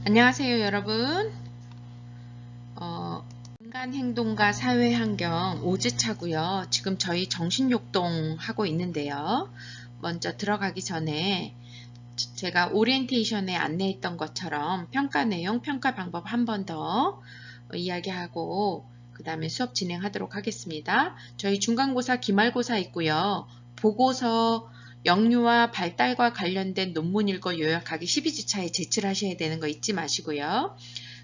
안녕하세요, 여러분. 인간 행동과 사회 환경 5주차고요. 지금 저희 정신욕동 하고 있는데요. 먼저 들어가기 전에 제가 오리엔테이션에 안내했던 것처럼 평가 내용, 평가 방법 한 번 더 이야기하고 그 다음에 수업 진행하도록 하겠습니다. 저희 중간고사, 기말고사 있고요. 보고서 영유아 발달과 관련된 논문 읽어 요약하기 12주차에 제출하셔야 되는 거 잊지 마시고요.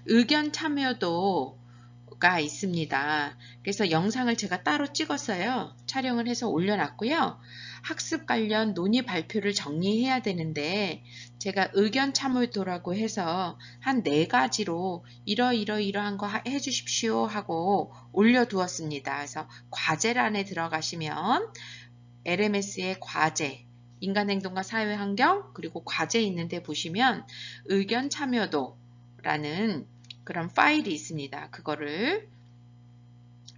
의견 참여도가 있습니다. 그래서 영상을 제가 따로 찍었어요. 촬영을 해서 올려놨고요. 학습 관련 논의 발표를 정리해야 되는데 제가 의견 참여도라고 해서 한 4가지로 이러한 거 해주십시오 하고 올려두었습니다. 그래서 과제란에 들어가시면 LMS의 과제, 인간행동과 사회환경, 그리고 과제 있는데 보시면 의견 참여도라는 그런 파일이 있습니다. 그거를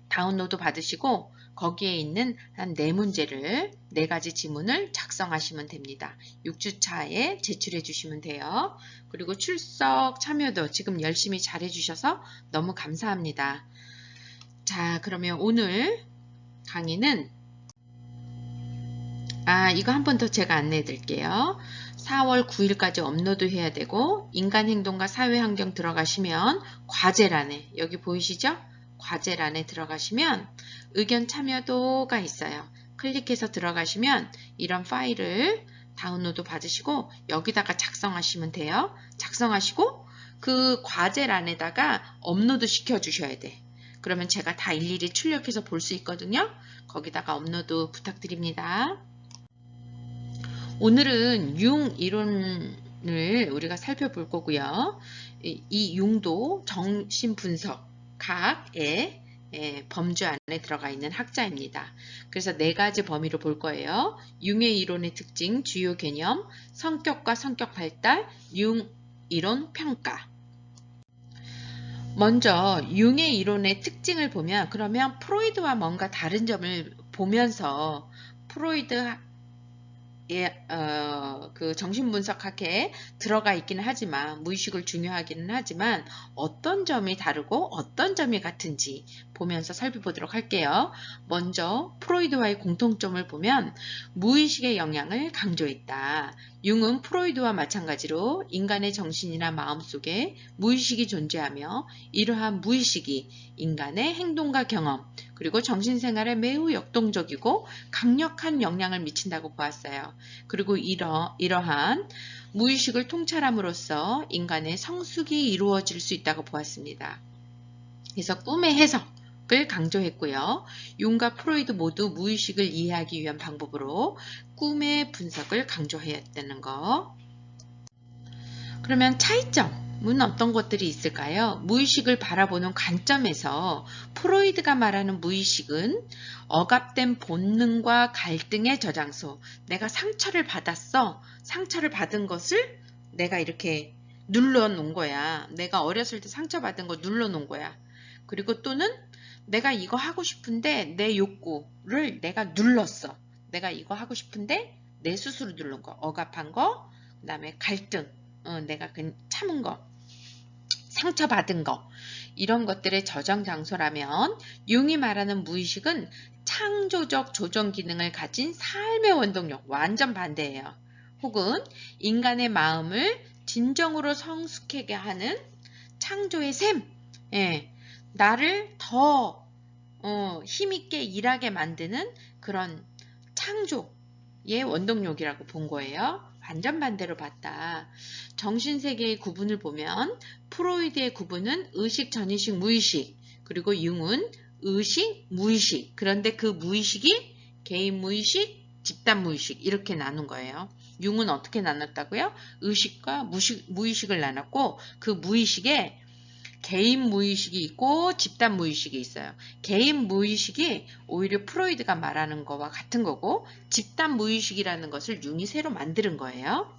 다운로드 받으시고 거기에 있는 한 4문제를 4가지 지문을 작성하시면 됩니다. 6주차에 제출해 주시면 돼요. 그리고 출석 참여도 지금 열심히 잘해 주셔서 너무 감사합니다. 자, 그러면 오늘 강의는 이거 한 번 더 제가 안내해 드릴게요. 4월 9일까지 업로드 해야 되고 인간행동과 사회환경 들어가시면 과제란에 여기 보이시죠? 과제란에 들어가시면 의견 참여도가 있어요. 클릭해서 들어가시면 이런 파일을 다운로드 받으시고 여기다가 작성하시면 돼요. 작성하시고 그 과제란에다가 업로드 시켜 주셔야 돼. 그러면 제가 다 일일이 출력해서 볼 수 있거든요. 거기다가 업로드 부탁드립니다. 오늘은 융 이론을 우리가 살펴볼 거고요. 이 융도 정신분석 각의 범주 안에 들어가 있는 학자입니다. 그래서 4가지 범위로 볼 거예요. 융의 이론의 특징, 주요 개념, 성격과 성격 발달, 융 이론 평가. 먼저 융의 이론의 특징을 보면 그러면 프로이드와 뭔가 다른 점을 보면서 프로이드 그 정신분석학에 들어가 있기는 하지만 무의식을 중요하기는 하지만 어떤 점이 다르고 어떤 점이 같은지 보면서 살펴보도록 할게요. 먼저 프로이드와의 공통점을 보면 무의식의 영향을 강조했다. 융은 프로이드와 마찬가지로 인간의 정신이나 마음 속에 무의식이 존재하며 이러한 무의식이 인간의 행동과 경험 그리고 정신생활에 매우 역동적이고 강력한 영향을 미친다고 보았어요. 그리고 이러한 무의식을 통찰함으로써 인간의 성숙이 이루어질 수 있다고 보았습니다. 그래서 꿈의 해석을 강조했고요. 융과 프로이드 모두 무의식을 이해하기 위한 방법으로 꿈의 분석을 강조했다는 거. 그러면 차이점은 어떤 것들이 있을까요? 무의식을 바라보는 관점에서 프로이드가 말하는 무의식은 억압된 본능과 갈등의 저장소. 내가 상처를 받았어. 상처를 받은 것을 내가 이렇게 눌러놓은 거야. 내가 어렸을 때 상처받은 거 눌러놓은 거야. 그리고 또는 내가 이거 하고 싶은데 내 욕구를 내가 눌렀어. 내가 이거 하고 싶은데 내 스스로 누른 거. 억압한 거. 그 다음에 갈등. 내가 참은 거, 상처받은 거 이런 것들의 저장 장소라면 융이 말하는 무의식은 창조적 조정 기능을 가진 삶의 원동력 완전 반대예요. 혹은 인간의 마음을 진정으로 성숙하게 하는 창조의 셈, 나를 더 힘있게 일하게 만드는 그런 창조의 원동력이라고 본 거예요. 완전 반대로 봤다. 정신세계의 구분을 보면 프로이드의 구분은 의식, 전의식, 무의식 그리고 융은 의식, 무의식 그런데 그 무의식이 개인 무의식, 집단 무의식 이렇게 나눈 거예요. 융은 어떻게 나눴다고요? 의식과 무의식을 나눴고 그 무의식에 개인 무의식이 있고 집단 무의식이 있어요. 개인 무의식이 오히려 프로이드가 말하는 거와 같은 거고 집단 무의식이라는 것을 융이 새로 만드는 거예요.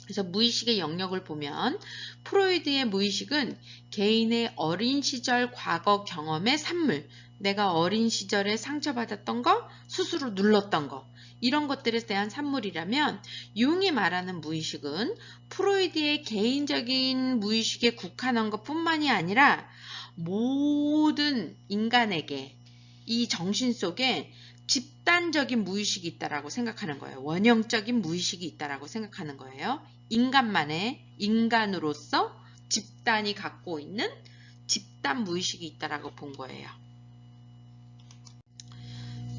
그래서 무의식의 영역을 보면 프로이드의 무의식은 개인의 어린 시절 과거 경험의 산물, 내가 어린 시절에 상처받았던 거, 스스로 눌렀던 거 이런 것들에 대한 산물이라면 융이 말하는 무의식은 프로이드의 개인적인 무의식에 국한한 것뿐만이 아니라 모든 인간에게 이 정신 속에 집단적인 무의식이 있다라고 생각하는 거예요. 원형적인 무의식이 있다라고 생각하는 거예요. 인간만의 인간으로서 집단이 갖고 있는 집단 무의식이 있다라고 본 거예요.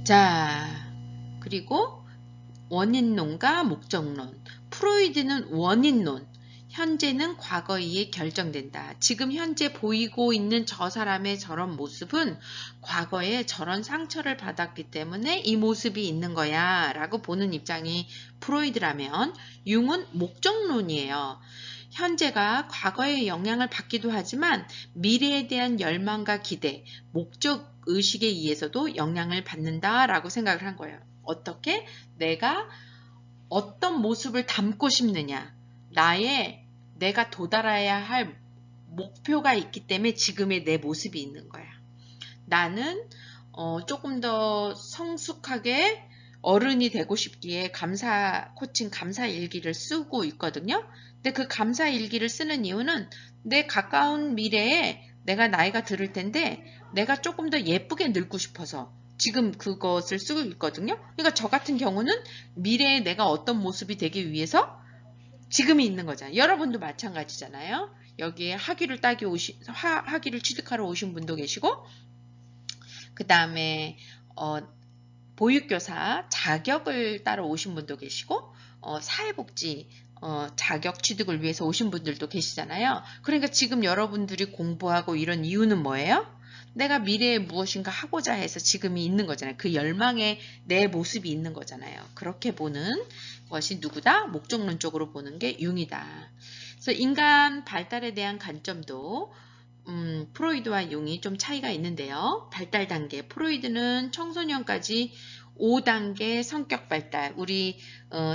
자, 그리고 원인론과 목적론. 프로이드는 원인론. 현재는 과거에 의해 결정된다. 지금 현재 보이고 있는 저 사람의 저런 모습은 과거에 저런 상처를 받았기 때문에 이 모습이 있는 거야 라고 보는 입장이 프로이드라면, 융은 목적론이에요. 현재가 과거의 영향을 받기도 하지만 미래에 대한 열망과 기대, 목적 의식에 의해서도 영향을 받는다라고 생각을 한 거예요. 어떻게? 내가 어떤 모습을 담고 싶느냐, 내가 도달해야 할 목표가 있기 때문에 지금의 내 모습이 있는 거야. 나는 조금 더 성숙하게 어른이 되고 싶기에 코칭 감사 일기를 쓰고 있거든요. 근데 그 감사 일기를 쓰는 이유는 내 가까운 미래에 내가 나이가 들을 텐데 내가 조금 더 예쁘게 늙고 싶어서 지금 그것을 쓰고 있거든요. 그러니까 저 같은 경우는 미래에 내가 어떤 모습이 되기 위해서 지금이 있는 거잖아요. 여러분도 마찬가지잖아요. 여기에 학위를 취득하러 오신 분도 계시고, 그 다음에 보육교사 자격을 따러 오신 분도 계시고, 사회복지 자격 취득을 위해서 오신 분들도 계시잖아요. 그러니까 지금 여러분들이 공부하고 이런 이유는 뭐예요? 내가 미래에 무엇인가 하고자 해서 지금이 있는 거잖아요. 그 열망에 내 모습이 있는 거잖아요. 그렇게 보는 것이 누구다? 목적론적으로 보는 게 융이다. 그래서 인간 발달에 대한 관점도 프로이드와 융이 좀 차이가 있는데요. 발달 단계, 프로이드는 청소년까지 5단계 성격 발달, 우리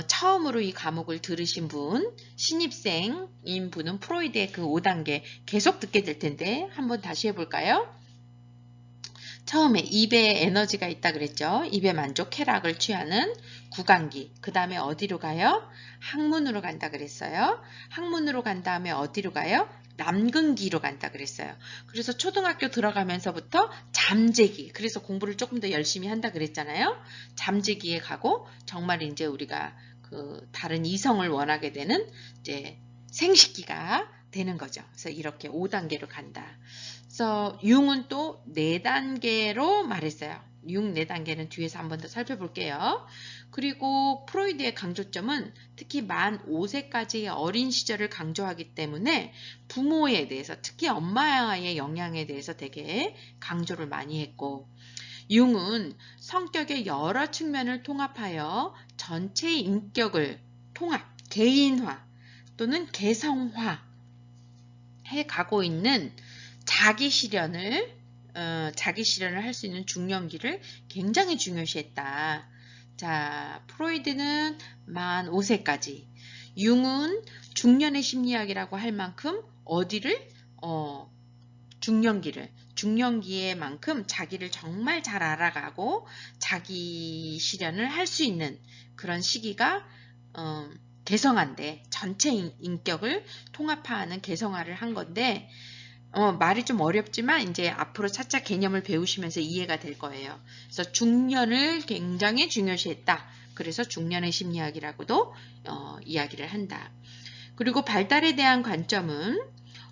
처음으로 이 과목을 들으신 분, 신입생인 분은 프로이드의 그 5단계 계속 듣게 될 텐데 한번 다시 해볼까요? 처음에 입에 에너지가 있다 그랬죠. 입에 만족, 쾌락을 취하는 구강기. 그 다음에 어디로 가요? 학문으로 간다 그랬어요. 학문으로 간 다음에 어디로 가요? 남근기로 간다 그랬어요. 그래서 초등학교 들어가면서부터 잠재기. 그래서 공부를 조금 더 열심히 한다 그랬잖아요. 잠재기에 가고 정말 이제 우리가 그 다른 이성을 원하게 되는 이제 생식기가 되는 거죠. 그래서 이렇게 5단계로 간다. 그래서 융은 또 4단계로 말했어요. 융 4단계는 뒤에서 한 번 더 살펴볼게요. 그리고 프로이드의 강조점은 특히 만 5세까지의 어린 시절을 강조하기 때문에 부모에 대해서, 특히 엄마의 영향에 대해서 되게 강조를 많이 했고, 융은 성격의 여러 측면을 통합하여 전체 인격을 개인화 또는 개성화 해 가고 있는 자기 실현을 할 수 있는 중년기를 굉장히 중요시했다. 자, 프로이드는 만 5세까지, 융은 중년의 심리학이라고 할 만큼 어디를 중년기에 만큼 자기를 정말 잘 알아가고 자기 실현을 할 수 있는 그런 시기가 개성화인데, 전체 인격을 통합하는 개성화를 한 건데, 말이 좀 어렵지만 이제 앞으로 차차 개념을 배우시면서 이해가 될 거예요. 그래서 중년을 굉장히 중요시했다. 그래서 중년의 심리학이라고도 이야기를 한다. 그리고 발달에 대한 관점은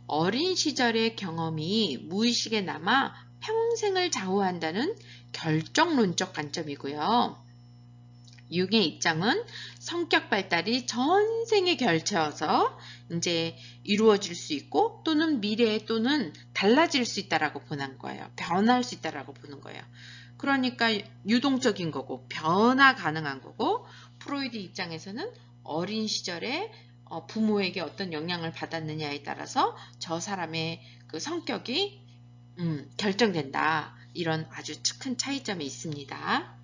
어린 시절의 경험이 무의식에 남아 평생을 좌우한다는 결정론적 관점이고요. 융의 입장은 성격 발달이 전생에 걸쳐서 이제 이루어질 수 있고 또는 미래에 또는 달라질 수 있다라고 보는 거예요. 변할 수 있다라고 보는 거예요. 그러니까 유동적인 거고 변화 가능한 거고, 프로이드 입장에서는 어린 시절에 부모에게 어떤 영향을 받았느냐에 따라서 저 사람의 그 성격이 결정된다. 이런 아주 큰 차이점이 있습니다.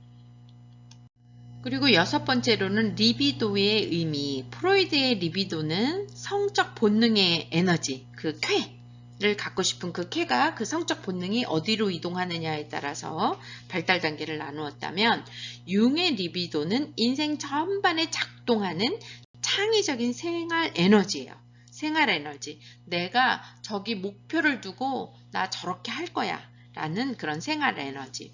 그리고 6번째로는 리비도의 의미. 프로이드의 리비도는 성적 본능의 에너지, 그 쾌, 갖고 싶은 그 K가 그 성적 본능이 어디로 이동하느냐에 따라서 발달 단계를 나누었다면 융의 리비도는 인생 전반에 작동하는 창의적인 생활 에너지예요. 생활 에너지. 내가 저기 목표를 두고 나 저렇게 할 거야 라는 그런 생활 에너지.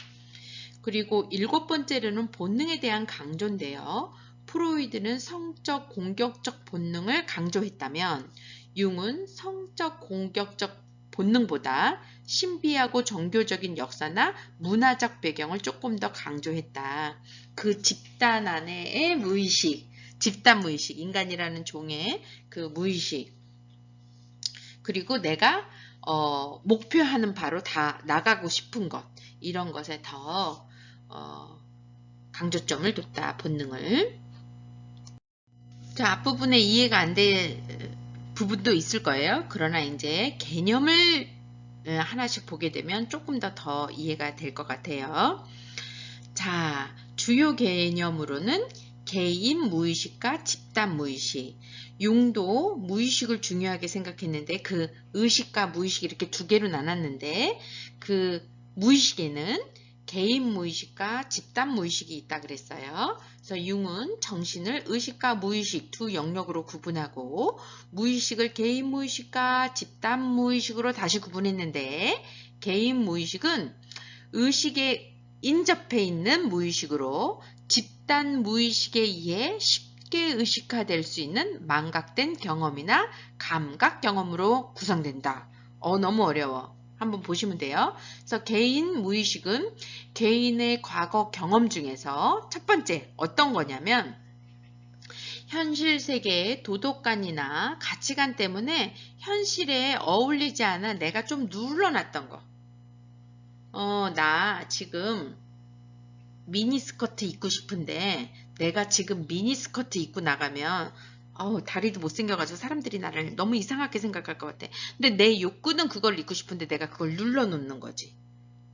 그리고 7번째로는 본능에 대한 강조인데요. 프로이드는 성적 공격적 본능을 강조했다면 융은 성적 공격적 본능보다 신비하고 정교적인 역사나 문화적 배경을 조금 더 강조했다. 그 집단 안에의 무의식, 집단 무의식, 인간이라는 종의 그 무의식, 그리고 내가 목표하는 바로 다 나가고 싶은 것, 이런 것에 더 강조점을 뒀다, 본능을. 자, 앞부분에 이해가 안 될 부분도 있을 거예요. 그러나 이제 개념을 하나씩 보게 되면 조금 더 이해가 될 것 같아요. 자, 주요 개념으로는 개인 무의식과 집단 무의식. 융도 무의식을 중요하게 생각했는데 그 의식과 무의식 이렇게 두 개로 나눴는데 그 무의식에는 개인 무의식과 집단 무의식이 있다 그랬어요. 그래서 융은 정신을 의식과 무의식 두 영역으로 구분하고 무의식을 개인 무의식과 집단 무의식으로 다시 구분했는데 개인 무의식은 의식에 인접해 있는 무의식으로 집단 무의식에 의해 쉽게 의식화될 수 있는 망각된 경험이나 감각 경험으로 구성된다. 너무 어려워. 한번 보시면 돼요. 그래서 개인 무의식은 개인의 과거 경험 중에서 첫 번째 어떤 거냐면 현실 세계의 도덕관이나 가치관 때문에 현실에 어울리지 않아 내가 좀 눌러놨던 거. 나 지금 미니스커트 입고 싶은데 내가 지금 미니스커트 입고 나가면 다리도 못생겨가지고 사람들이 나를 너무 이상하게 생각할 것 같아. 근데 내 욕구는 그걸 입고 싶은데 내가 그걸 눌러놓는 거지.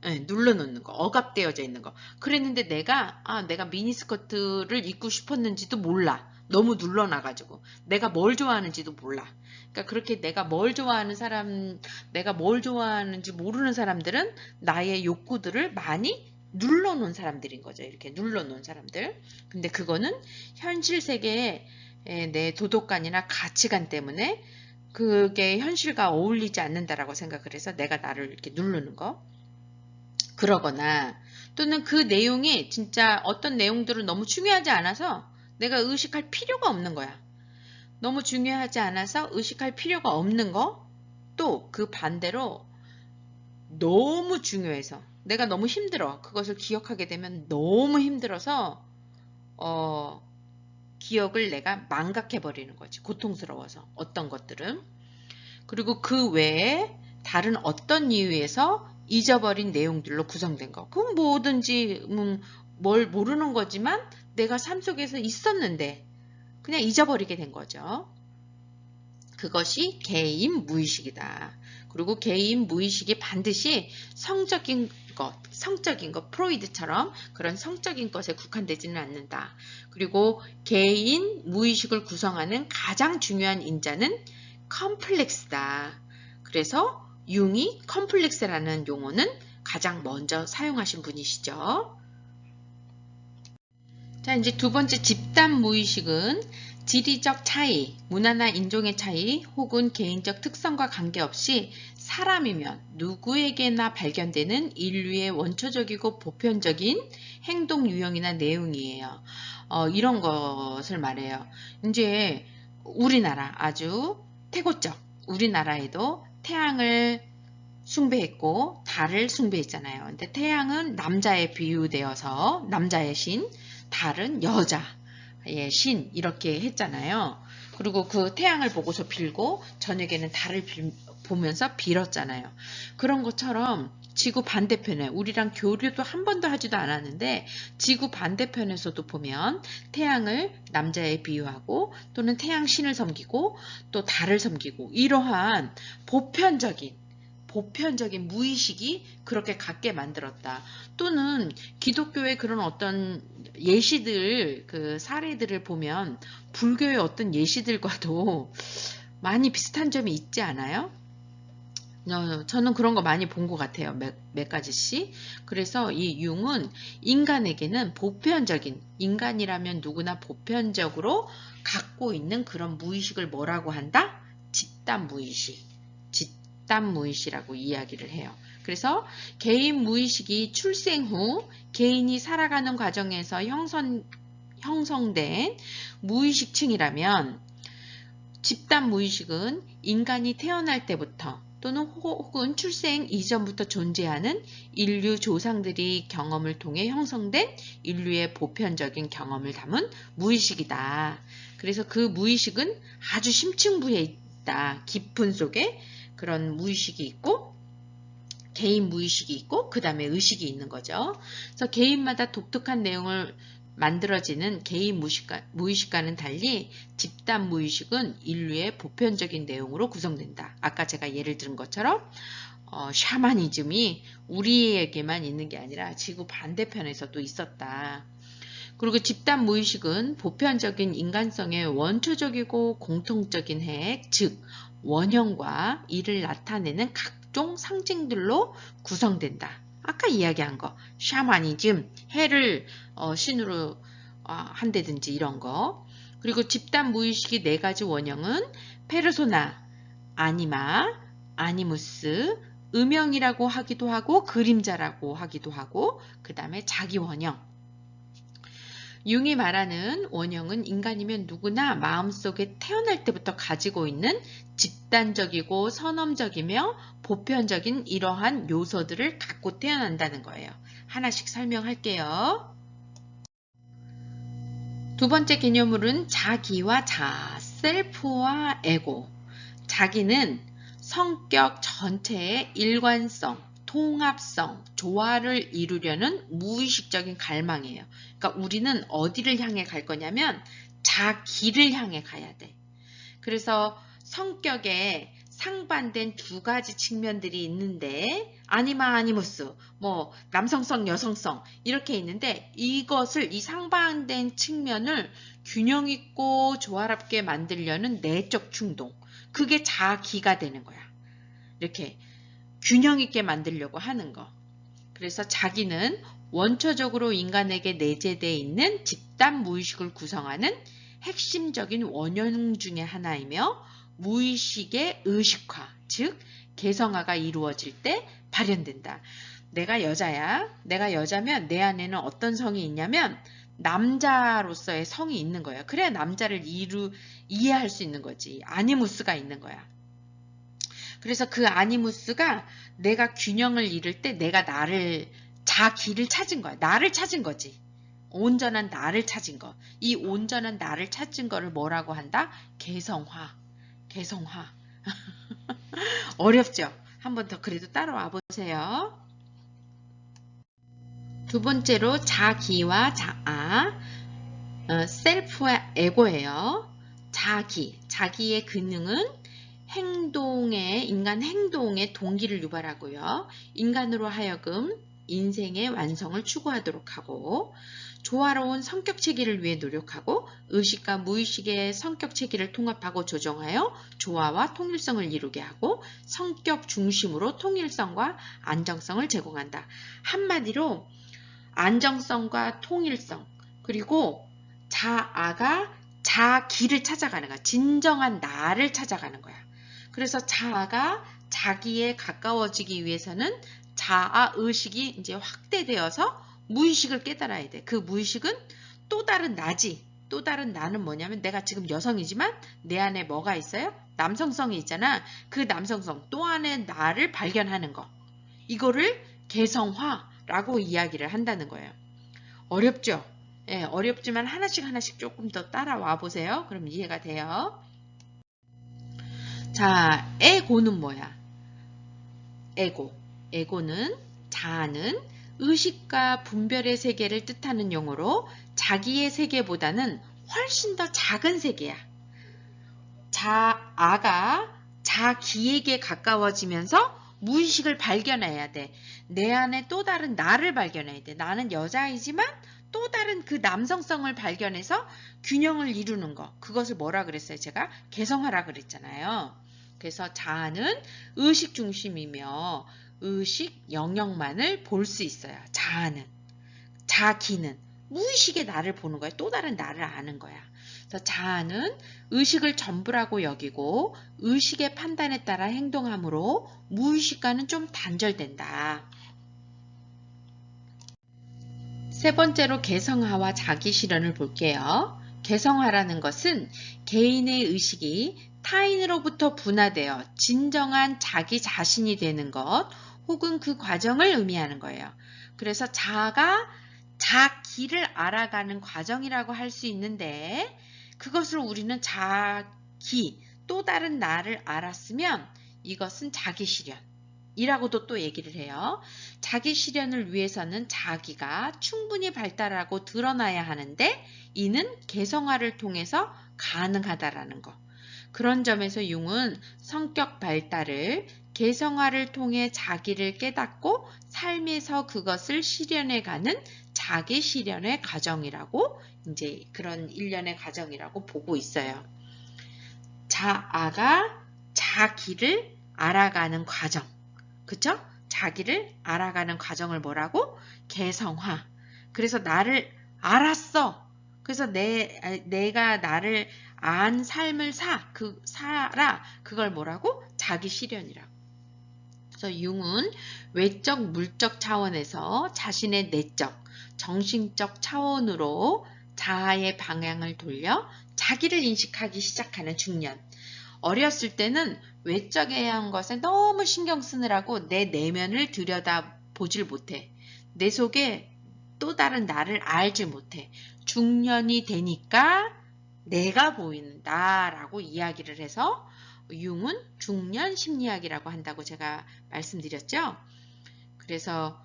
네, 눌러놓는 거. 억압되어져 있는 거. 그랬는데 내가 미니스커트를 입고 싶었는지도 몰라. 너무 눌러놔가지고. 내가 뭘 좋아하는지도 몰라. 그러니까 그렇게 내가 뭘 좋아하는지 모르는 사람들은 나의 욕구들을 많이 눌러놓은 사람들인 거죠. 이렇게 눌러놓은 사람들. 근데 그거는 현실 세계의 내 도덕관이나 가치관 때문에 그게 현실과 어울리지 않는다라고 생각을 해서 내가 나를 이렇게 누르는 거. 그러거나 또는 그 내용이 진짜 어떤 내용들은 너무 중요하지 않아서 내가 의식할 필요가 없는 거야. 너무 중요하지 않아서 의식할 필요가 없는 거, 또 그 반대로 너무 중요해서 내가 너무 힘들어. 그것을 기억하게 되면 너무 힘들어서 기억을 내가 망각해버리는 거지. 고통스러워서 어떤 것들은. 그리고 그 외에 다른 어떤 이유에서 잊어버린 내용들로 구성된 거. 그건 뭐든지 뭘 모르는 거지만 내가 삶 속에서 있었는데 그냥 잊어버리게 된 거죠. 그것이 개인 무의식이다. 그리고 개인 무의식이 반드시 성적인 것, 프로이드처럼 그런 성적인 것에 국한되지는 않는다. 그리고 개인 무의식을 구성하는 가장 중요한 인자는 컴플렉스다. 그래서 융이 컴플렉스라는 용어는 가장 먼저 사용하신 분이시죠. 자, 이제 두 번째 집단 무의식은 지리적 차이, 문화나 인종의 차이 혹은 개인적 특성과 관계없이 사람이면 누구에게나 발견되는 인류의 원초적이고 보편적인 행동 유형이나 내용이에요. 이런 것을 말해요. 이제 우리나라 아주 태고적 우리나라에도 태양을 숭배했고 달을 숭배했잖아요. 근데 태양은 남자에 비유되어서 남자의 신, 달은 여자의 신 이렇게 했잖아요. 그리고 그 태양을 보고서 빌고 저녁에는 달을 보면서 빌었잖아요. 그런 것처럼 지구 반대편에 우리랑 교류도 한 번도 하지도 않았는데 지구 반대편에서도 보면 태양을 남자에 비유하고 또는 태양 신을 섬기고 또 달을 섬기고 이러한 보편적인 무의식이 그렇게 갖게 만들었다. 또는 기독교의 그런 어떤 예시들, 그 사례들을 보면 불교의 어떤 예시들과도 많이 비슷한 점이 있지 않아요? 저는 그런 거 많이 본 것 같아요. 몇 가지씩. 그래서 이 융은 인간에게는 보편적인, 인간이라면 누구나 보편적으로 갖고 있는 그런 무의식을 뭐라고 한다? 집단 무의식. 집단 무의식이라고 이야기를 해요. 그래서 개인 무의식이 출생 후 개인이 살아가는 과정에서 형성된 무의식층이라면 집단 무의식은 인간이 태어날 때부터 또는 혹은 출생 이전부터 존재하는 인류 조상들이 경험을 통해 형성된 인류의 보편적인 경험을 담은 무의식이다. 그래서 그 무의식은 아주 심층부에 있다. 깊은 속에 그런 무의식이 있고 개인 무의식이 있고 그 다음에 의식이 있는 거죠. 그래서 개인마다 독특한 내용을 만들어지는 개인 무의식과는 달리 집단 무의식은 인류의 보편적인 내용으로 구성된다. 아까 제가 예를 든 것처럼 샤머니즘이 우리에게만 있는 게 아니라 지구 반대편에서도 있었다. 그리고 집단 무의식은 보편적인 인간성의 원초적이고 공통적인 핵, 즉 원형과 이를 나타내는 각종 상징들로 구성된다. 아까 이야기한 거, 샤머니즘, 해를 신으로 한다든지 이런 거. 그리고 집단 무의식의 네 가지 원형은 페르소나, 아니마, 아니무스, 음영이라고 하기도 하고 그림자라고 하기도 하고 그 다음에 자기 원형. 융이 말하는 원형은 인간이면 누구나 마음속에 태어날 때부터 가지고 있는 집단적이고 선험적이며 보편적인 이러한 요소들을 갖고 태어난다는 거예요. 하나씩 설명할게요. 두 번째 개념물은 자기와 자아, 셀프와 에고. 자기는 성격 전체의 일관성, 통합성, 조화를 이루려는 무의식적인 갈망이에요. 그러니까 우리는 어디를 향해 갈 거냐면 자기를 향해 가야 돼. 그래서 성격에 상반된 두 가지 측면들이 있는데 아니마 아니무스 뭐 남성성 여성성 이렇게 있는데 이것을 이 상반된 측면을 균형 있고 조화롭게 만들려는 내적 충동 그게 자기가 되는 거야. 이렇게 균형 있게 만들려고 하는 거. 그래서 자기는 원초적으로 인간에게 내재되어 있는 집단 무의식을 구성하는 핵심적인 원형 중의 하나이며 무의식의 의식화, 즉 개성화가 이루어질 때 발현된다. 내가 여자야. 내가 여자면 내 안에는 어떤 성이 있냐면 남자로서의 성이 있는 거야. 그래야 남자를 이해할 수 있는 거지. 아니무스가 있는 거야. 그래서 그 아니무스가 내가 균형을 이룰 때 내가 자기를 찾은 거야. 나를 찾은 거지. 온전한 나를 찾은 거. 이 온전한 나를 찾은 거를 뭐라고 한다? 개성화. 개성화. 어렵죠? 한 번 더 그래도 따라와 보세요. 두 번째로 자기와 자아, 셀프와 에고예요. 자기의 기능은 인간 행동의 동기를 유발하고요. 인간으로 하여금 인생의 완성을 추구하도록 하고 조화로운 성격 체계를 위해 노력하고 의식과 무의식의 성격 체계를 통합하고 조정하여 조화와 통일성을 이루게 하고 성격 중심으로 통일성과 안정성을 제공한다. 한마디로 안정성과 통일성 그리고 자아가 자기를 찾아가는 거야. 진정한 나를 찾아가는 거야. 그래서 자아가 자기에 가까워지기 위해서는 자아의식이 이제 확대되어서 무의식을 깨달아야 돼. 그 무의식은 또 다른 나지. 또 다른 나는 뭐냐면 내가 지금 여성이지만 내 안에 뭐가 있어요? 남성성이 있잖아. 그 남성성 또 안에 나를 발견하는 거. 이거를 개성화라고 이야기를 한다는 거예요. 어렵죠? 예, 어렵지만 하나씩 조금 더 따라와 보세요. 그럼 이해가 돼요. 자, 에고는 뭐야? 에고는 자아는 의식과 분별의 세계를 뜻하는 용어로 자기의 세계보다는 훨씬 더 작은 세계야. 자아가 자기에게 가까워지면서 무의식을 발견해야 돼. 내 안에 또 다른 나를 발견해야 돼. 나는 여자이지만 또 다른 그 남성성을 발견해서 균형을 이루는 거. 그것을 뭐라 그랬어요? 제가 개성화라 그랬잖아요. 그래서 자아는 의식 중심이며 의식 영역만을 볼 수 있어요. 자아는. 자기는 무의식의 나를 보는 거야. 또 다른 나를 아는 거야. 그래서 자아는 의식을 전부라고 여기고 의식의 판단에 따라 행동하므로 무의식과는 좀 단절된다. 세 번째로 개성화와 자기실현을 볼게요. 개성화라는 것은 개인의 의식이 타인으로부터 분화되어 진정한 자기 자신이 되는 것 혹은 그 과정을 의미하는 거예요. 그래서 자아가 자기를 알아가는 과정이라고 할 수 있는데 그것을 우리는 자기, 또 다른 나를 알았으면 이것은 자기실현이라고도 또 얘기를 해요. 자기실현을 위해서는 자기가 충분히 발달하고 드러나야 하는데 이는 개성화를 통해서 가능하다라는 거. 그런 점에서 융은 성격 발달을 개성화를 통해 자기를 깨닫고 삶에서 그것을 실현해가는 자기 실현의 과정이라고 이제 그런 일련의 과정이라고 보고 있어요. 자아가 자기를 알아가는 과정. 그쵸? 자기를 알아가는 과정을 뭐라고? 개성화. 그래서 나를 알았어. 그래서 내가 나를 안 삶을 살아. 그걸 뭐라고? 자기 실현이라고. 그래서 융은 외적, 물적 차원에서 자신의 내적, 정신적 차원으로 자아의 방향을 돌려 자기를 인식하기 시작하는 중년. 어렸을 때는 외적에 대한 것에 너무 신경 쓰느라고 내 내면을 들여다보질 못해. 내 속에 또 다른 나를 알지 못해. 중년이 되니까 내가 보인다라고 이야기를 해서 융은 중년 심리학이라고 한다고 제가 말씀드렸죠. 그래서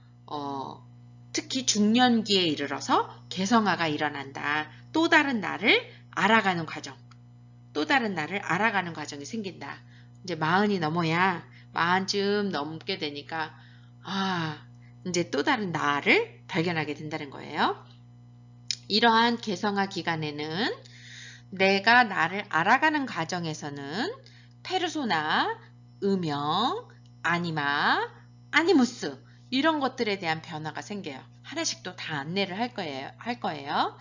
특히 중년기에 이르러서 개성화가 일어난다. 또 다른 나를 알아가는 과정. 또 다른 나를 알아가는 과정이 생긴다. 이제 40이 넘어야 40쯤 넘게 되니까 이제 또 다른 나를 발견하게 된다는 거예요. 이러한 개성화 기간에는 내가 나를 알아가는 과정에서는 페르소나, 음영, 아니마, 아니무스 이런 것들에 대한 변화가 생겨요. 하나씩 또 다 안내를 할 거예요.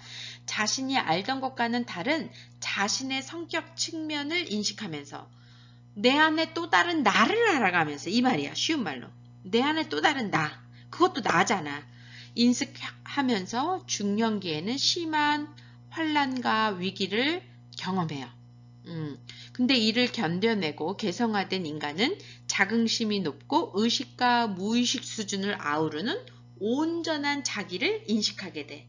자신이 알던 것과는 다른 자신의 성격 측면을 인식하면서 내 안에 또 다른 나를 알아가면서 이 말이야. 쉬운 말로. 내 안에 또 다른 나. 그것도 나잖아. 인식하면서 중년기에는 심한 환난과 위기를 경험해요. 근데 이를 견뎌내고 개성화된 인간은 자긍심이 높고 의식과 무의식 수준을 아우르는 온전한 자기를 인식하게 돼.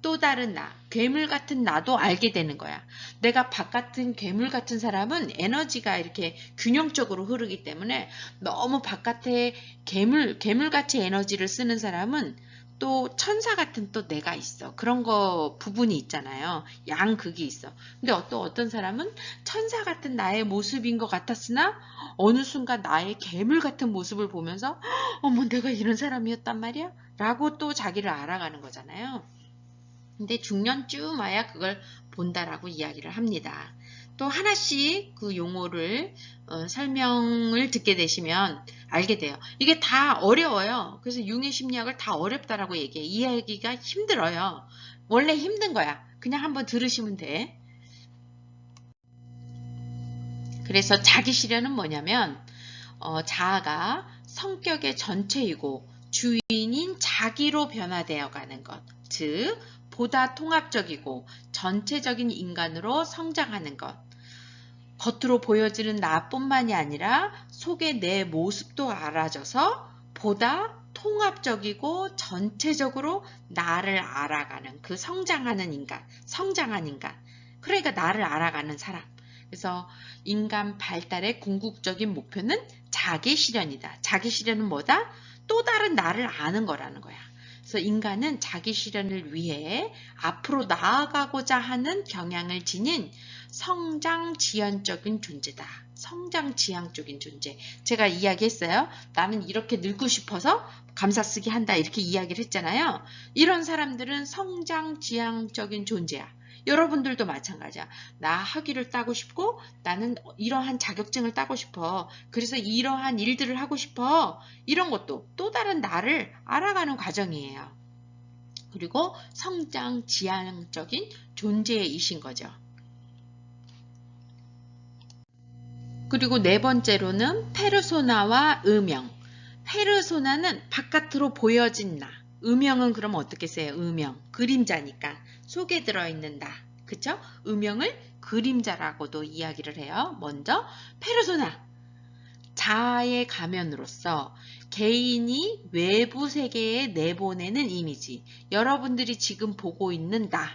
또 다른 나, 괴물 같은 나도 알게 되는 거야. 내가 바깥은 괴물 같은 사람은 에너지가 이렇게 균형적으로 흐르기 때문에 너무 바깥에 괴물같이 에너지를 쓰는 사람은 또 천사 같은 또 내가 있어. 그런 거 부분이 있잖아요. 양극이 있어. 근데 어떤 사람은 천사 같은 나의 모습인 것 같았으나 어느 순간 나의 괴물 같은 모습을 보면서 어머 내가 이런 사람이었단 말이야? 라고 또 자기를 알아가는 거잖아요. 근데 중년쯤 와야 그걸 본다라고 이야기를 합니다. 또 하나씩 그 용어를 설명을 듣게 되시면 알게 돼요. 이게 다 어려워요. 그래서 융의 심리학을 다 어렵다라고 얘기해. 이해하기가 힘들어요. 원래 힘든 거야. 그냥 한번 들으시면 돼. 그래서 자기 실현은 뭐냐면 자아가 성격의 전체이고 주인인 자기로 변화되어 가는 것. 즉 보다 통합적이고 전체적인 인간으로 성장하는 것. 겉으로 보여지는 나뿐만이 아니라 속의 내 모습도 알아져서 보다 통합적이고 전체적으로 나를 알아가는 그 성장하는 인간, 성장한 인간. 그러니까 나를 알아가는 사람. 그래서 인간 발달의 궁극적인 목표는 자기 실현이다. 자기 실현은 뭐다? 또 다른 나를 아는 거라는 거야. 그래서 인간은 자기 실현을 위해 앞으로 나아가고자 하는 경향을 지닌 성장지향적인 존재다. 성장지향적인 존재. 제가 이야기했어요. 나는 이렇게 늙고 싶어서 감사쓰기 한다. 이렇게 이야기를 했잖아요. 이런 사람들은 성장지향적인 존재야. 여러분들도 마찬가지야. 나 학위를 따고 싶고 나는 이러한 자격증을 따고 싶어. 그래서 이러한 일들을 하고 싶어. 이런 것도 또 다른 나를 알아가는 과정이에요. 그리고 성장 지향적인 존재이신 거죠. 그리고 네 번째로는 페르소나와 음영. 페르소나는 바깥으로 보여진 나. 음영은 그럼 어떻게 써요? 음영. 그림자니까. 속에 들어있는 나. 그쵸? 음영을 그림자라고도 이야기를 해요. 먼저 페르소나. 자아의 가면으로서 개인이 외부 세계에 내보내는 이미지. 여러분들이 지금 보고 있는 나.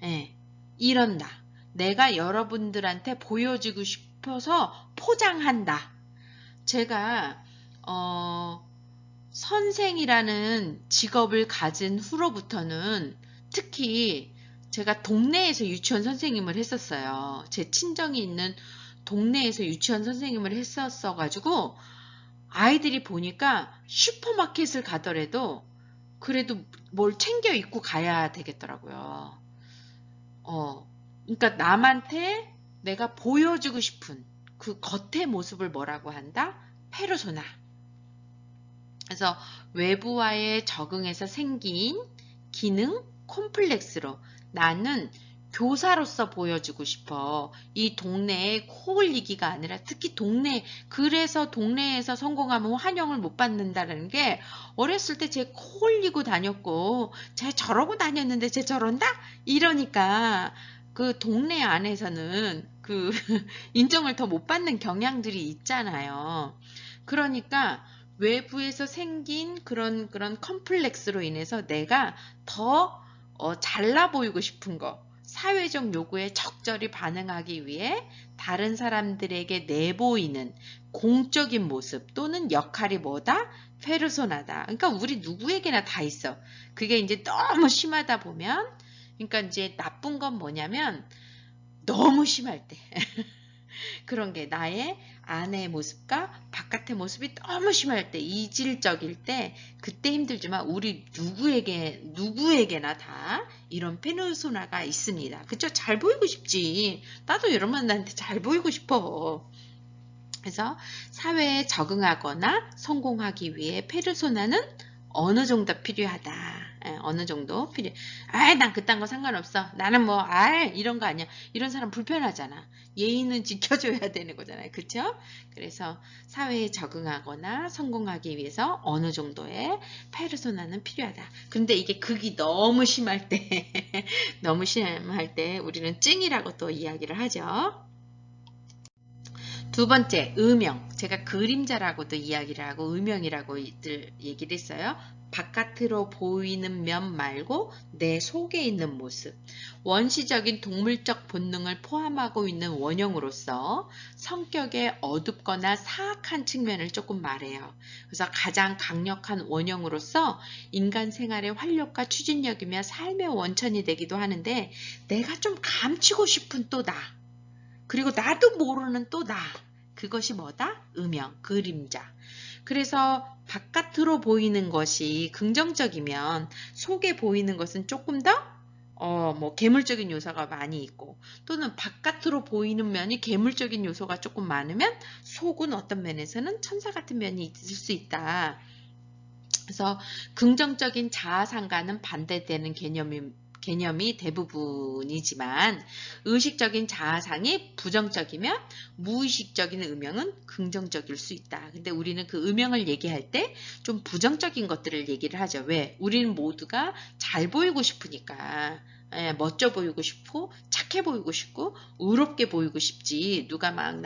예, 이런 나. 내가 여러분들한테 보여주고 싶어서 포장한다. 제가 선생이라는 직업을 가진 후로부터는 특히 제가 동네에서 유치원 선생님을 했었어요. 제 친정이 있는 동네에서 유치원 선생님을 했었어 가지고 아이들이 보니까 슈퍼마켓을 가더라도 그래도 뭘 챙겨 입고 가야 되겠더라고요. 그러니까 남한테 내가 보여주고 싶은 그 겉의 모습을 뭐라고 한다? 페르소나. 그래서 외부와의 적응에서 생긴 기능 콤플렉스로 나는 교사로서 보여주고 싶어. 이 동네에 코 올리기가 아니라 특히 그래서 동네에서 성공하면 환영을 못 받는다는 게 어렸을 때 쟤 코 올리고 다녔고 쟤 저러고 다녔는데 쟤 저런다? 이러니까 그 동네 안에서는 그 인정을 더 못 받는 경향들이 있잖아요. 그러니까 외부에서 생긴 그런 컴플렉스로 인해서 내가 더 잘나 보이고 싶은 거, 사회적 요구에 적절히 반응하기 위해 다른 사람들에게 내보이는 공적인 모습 또는 역할이 뭐다? 페르소나다. 그러니까 우리 누구에게나 다 있어. 그게 이제 너무 심하다 보면, 그러니까 이제 나쁜 건 뭐냐면 너무 심할 때. 그런 게 나의 안의 모습과 바깥의 모습이 너무 심할 때, 이질적일 때, 그때 힘들지만 우리 누구에게나 다 이런 페르소나가 있습니다. 그쵸? 잘 보이고 싶지. 나도 여러분한테 잘 보이고 싶어. 그래서 사회에 적응하거나 성공하기 위해 페르소나는 어느 정도 필요하다. 어느 정도 필요. 난 그딴 거 상관없어. 나는 뭐, 이런 거 아니야. 이런 사람 불편하잖아. 예의는 지켜줘야 되는 거잖아요. 그쵸? 그래서 사회에 적응하거나 성공하기 위해서 어느 정도의 페르소나는 필요하다. 근데 이게 극이 너무 심할 때, 너무 심할 때 우리는 찡이라고 또 이야기를 하죠. 두 번째, 음영. 제가 그림자라고도 이야기를 하고 음영이라고 얘기를 했어요. 바깥으로 보이는 면 말고 내 속에 있는 모습. 원시적인 동물적 본능을 포함하고 있는 원형으로서 성격의 어둡거나 사악한 측면을 조금 말해요. 그래서 가장 강력한 원형으로서 인간 생활의 활력과 추진력이며 삶의 원천이 되기도 하는데 내가 좀 감추고 싶은 또 나. 그리고 나도 모르는 또 나. 그것이 뭐다? 음영, 그림자. 그래서 바깥으로 보이는 것이 긍정적이면 속에 보이는 것은 조금 더 괴물적인 요소가 많이 있고 또는 바깥으로 보이는 면이 괴물적인 요소가 조금 많으면 속은 어떤 면에서는 천사 같은 면이 있을 수 있다. 그래서 긍정적인 자아상과는 반대되는 개념이 대부분이지만 의식적인 자아상이 부정적이면 무의식적인 음영은 긍정적일 수 있다. 근데 우리는 그 음영을 얘기할 때 좀 부정적인 것들을 얘기를 하죠. 왜? 우리는 모두가 잘 보이고 싶으니까. 멋져 보이고 싶고 착해 보이고 싶고 의롭게 보이고 싶지. 누가 막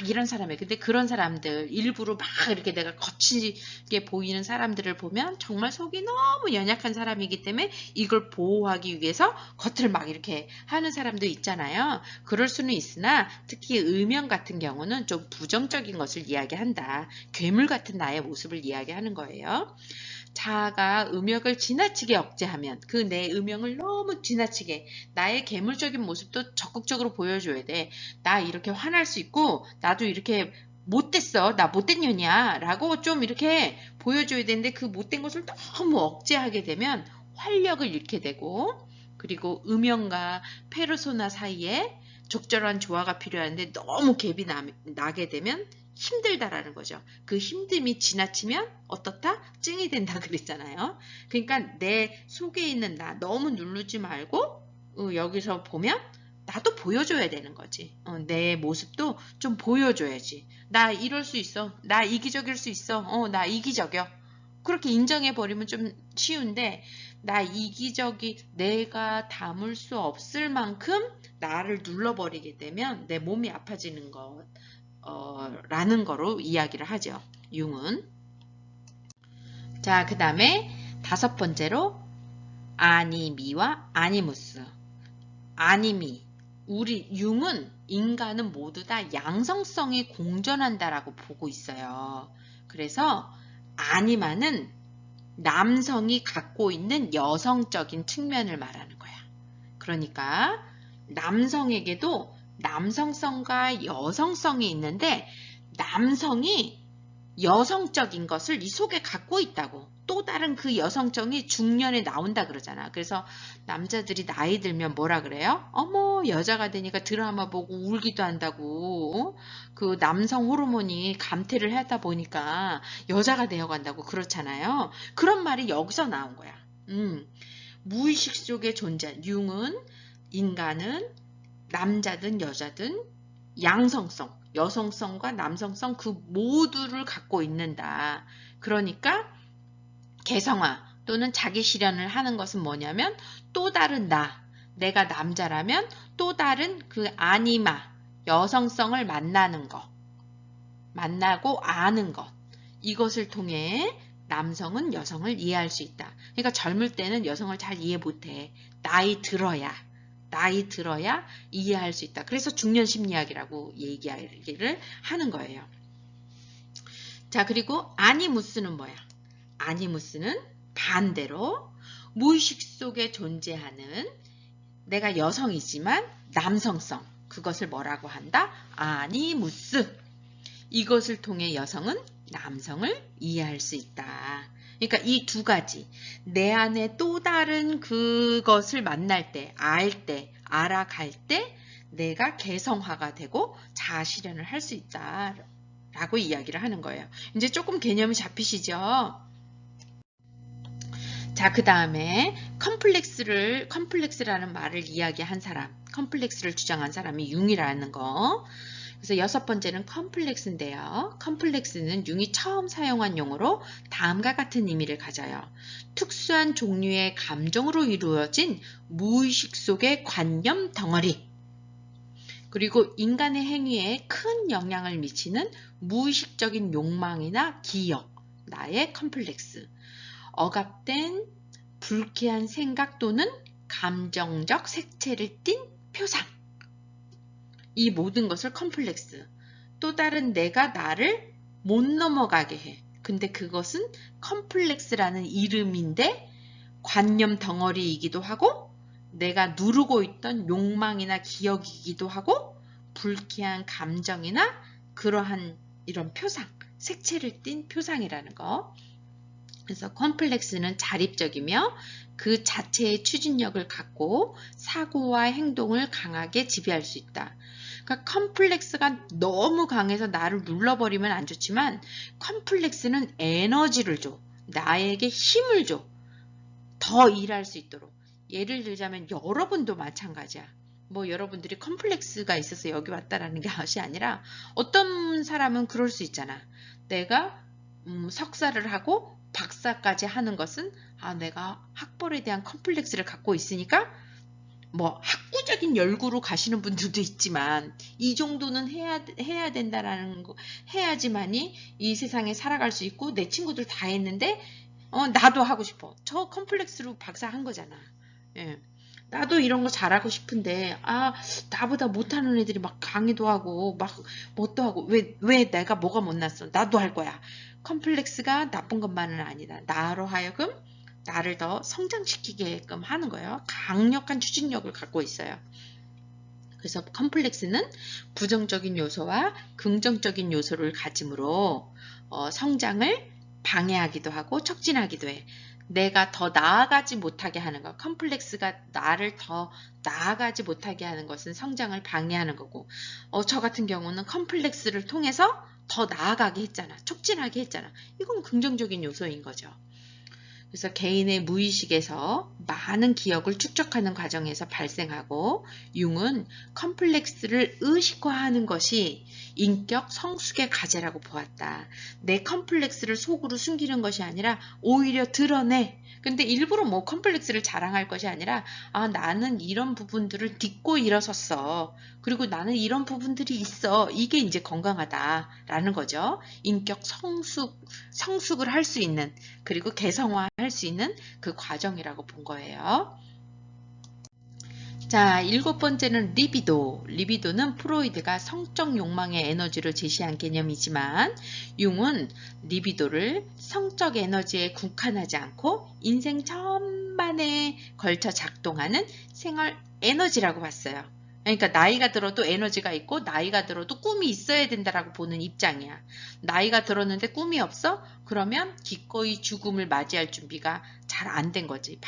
이런 사람이에요. 근데 그런 사람들 일부러 막 이렇게 내가 거칠게 보이는 사람들을 보면 정말 속이 너무 연약한 사람이기 때문에 이걸 보호하기 위해서 겉을 막 이렇게 하는 사람도 있잖아요. 그럴 수는 있으나 특히 음영 같은 경우는 좀 부정적인 것을 이야기한다. 괴물 같은 나의 모습을 이야기하는 거예요. 자아가 음역을 지나치게 억제하면 그 내 음영을 너무 지나치게 나의 괴물적인 모습도 적극적으로 보여줘야 돼. 나 이렇게 화날 수 있고 나도 이렇게 못됐어. 나 못된 년이야. 라고 좀 이렇게 보여줘야 되는데 그 못된 것을 너무 억제하게 되면 활력을 잃게 되고 그리고 음영과 페르소나 사이에 적절한 조화가 필요한데 너무 갭이 나게 되면 힘들다라는 거죠. 그 힘듦이 지나치면 어떻다? 찡이 된다 그랬잖아요. 그러니까 내 속에 있는 나 너무 누르지 말고 여기서 보면 나도 보여줘야 되는 거지. 내 모습도 좀 보여줘야지. 나 이럴 수 있어. 나 이기적일 수 있어. 나 이기적이야. 그렇게 인정해버리면 좀 쉬운데 나 이기적이 내가 담을 수 없을 만큼 나를 눌러버리게 되면 내 몸이 아파지는 것 라는 거로 이야기를 하죠. 융은. 자, 그 다음에 5번째로 아니미와 아니무스. 아니미. 우리 융은 인간은 모두 다 양성성이 공존한다라고 보고 있어요. 그래서 아니마는 남성이 갖고 있는 여성적인 측면을 말하는 거야. 그러니까 남성에게도 남성성과 여성성이 있는데 남성이 여성적인 것을 이 속에 갖고 있다고. 또 다른 그 여성성이 중년에 나온다 그러잖아. 그래서 남자들이 나이 들면 뭐라 그래요? 어머, 여자가 되니까 드라마 보고 울기도 한다고. 그 남성 호르몬이 감퇴를 하다 보니까 여자가 되어간다고 그렇잖아요. 그런 말이 여기서 나온 거야. 무의식 속에 존재한 융은 인간은 남자든 여자든 양성성, 여성성과 남성성 그 모두를 갖고 있는다. 그러니까 개성화 또는 자기 실현을 하는 것은 뭐냐면 또 다른 나, 내가 남자라면 또 다른 그 아니마, 여성성을 만나는 것, 만나고 아는 것. 이것을 통해 남성은 여성을 이해할 수 있다. 그러니까 젊을 때는 여성을 잘 이해 못해. 나이 들어야 이해할 수 있다. 그래서 중년 심리학이라고 얘기를 하는 거예요. 자, 그리고 아니무스는 뭐야? 아니무스는 반대로 무의식 속에 존재하는 내가 여성이지만 남성성, 그것을 뭐라고 한다? 아니무스. 이것을 통해 여성은 남성을 이해할 수 있다. 그러니까 이 두 가지, 내 안에 또 다른 그것을 만날 때, 알 때, 알아갈 때 내가 개성화가 되고 자아실현을 할 수 있다 라고 이야기를 하는 거예요. 이제 조금 개념이 잡히시죠? 자, 그 다음에 컴플렉스라는 말을 이야기한 사람, 컴플렉스를 주장한 사람이 융이라는 거. 그래서 6번째는 컴플렉스인데요. 컴플렉스는 융이 처음 사용한 용어로 다음과 같은 의미를 가져요. 특수한 종류의 감정으로 이루어진 무의식 속의 관념 덩어리. 그리고 인간의 행위에 큰 영향을 미치는 무의식적인 욕망이나 기억, 나의 컴플렉스. 억압된 불쾌한 생각 또는 감정적 색채를 띤 표상. 이 모든 것을 컴플렉스. 또 다른 내가 나를 못 넘어가게 해. 근데 그것은 컴플렉스라는 이름인데 관념 덩어리이기도 하고 내가 누르고 있던 욕망이나 기억이기도 하고 불쾌한 감정이나 그러한 이런 표상, 색채를 띤 표상이라는 거. 그래서 컴플렉스는 자립적이며 그 자체의 추진력을 갖고 사고와 행동을 강하게 지배할 수 있다. 그러니까 컴플렉스가 너무 강해서 나를 눌러버리면 안 좋지만 컴플렉스는 에너지를 줘. 나에게 힘을 줘. 더 일할 수 있도록. 예를 들자면 여러분도 마찬가지야. 뭐 여러분들이 컴플렉스가 있어서 여기 왔다라는 것이 아니라 어떤 사람은 그럴 수 있잖아. 내가 석사를 하고 박사까지 하는 것은 내가 학벌에 대한 컴플렉스를 갖고 있으니까 뭐 학구적인 열구로 가시는 분들도 있지만 이 정도는 해야 된다라는 거 해야지만이 이 세상에 살아갈 수 있고 내 친구들 다 했는데 나도 하고 싶어. 저 컴플렉스로 박사 한 거잖아. 예. 나도 이런 거 잘하고 싶은데 나보다 못하는 애들이 막 강의도 하고 막 뭣도 하고 왜 내가 뭐가 못났어. 나도 할 거야. 컴플렉스가 나쁜 것만은 아니다. 나로 하여금 나를 더 성장시키게끔 하는 거예요. 강력한 추진력을 갖고 있어요. 그래서 컴플렉스는 부정적인 요소와 긍정적인 요소를 가지므로 성장을 방해하기도 하고 촉진하기도 해. 내가 더 나아가지 못하게 하는 것. 컴플렉스가 나를 더 나아가지 못하게 하는 것은 성장을 방해하는 거고, 저 같은 경우는 컴플렉스를 통해서 더 나아가게 했잖아. 촉진하게 했잖아. 이건 긍정적인 요소인 거죠. 그래서 개인의 무의식에서 많은 기억을 축적하는 과정에서 발생하고, 융은 컴플렉스를 의식화하는 것이 인격 성숙의 과제라고 보았다. 내 컴플렉스를 속으로 숨기는 것이 아니라 오히려 드러내. 근데 일부러 뭐 컴플렉스를 자랑할 것이 아니라, 나는 이런 부분들을 딛고 일어섰어. 그리고 나는 이런 부분들이 있어. 이게 이제 건강하다라는 거죠. 인격 성숙을 할 수 있는, 그리고 개성화할 수 있는 그 과정이라고 본 거예요. 자, 7번째는 리비도. 리비도는 프로이드가 성적 욕망의 에너지로 제시한 개념이지만, 융은 리비도를 성적 에너지에 국한하지 않고 인생 전반에 걸쳐 작동하는 생활 에너지라고 봤어요. 그러니까 나이가 들어도 에너지가 있고 나이가 들어도 꿈이 있어야 된다라고 보는 입장이야. 나이가 들었는데 꿈이 없어? 그러면 기꺼이 죽음을 맞이할 준비가 잘 안 된 거지.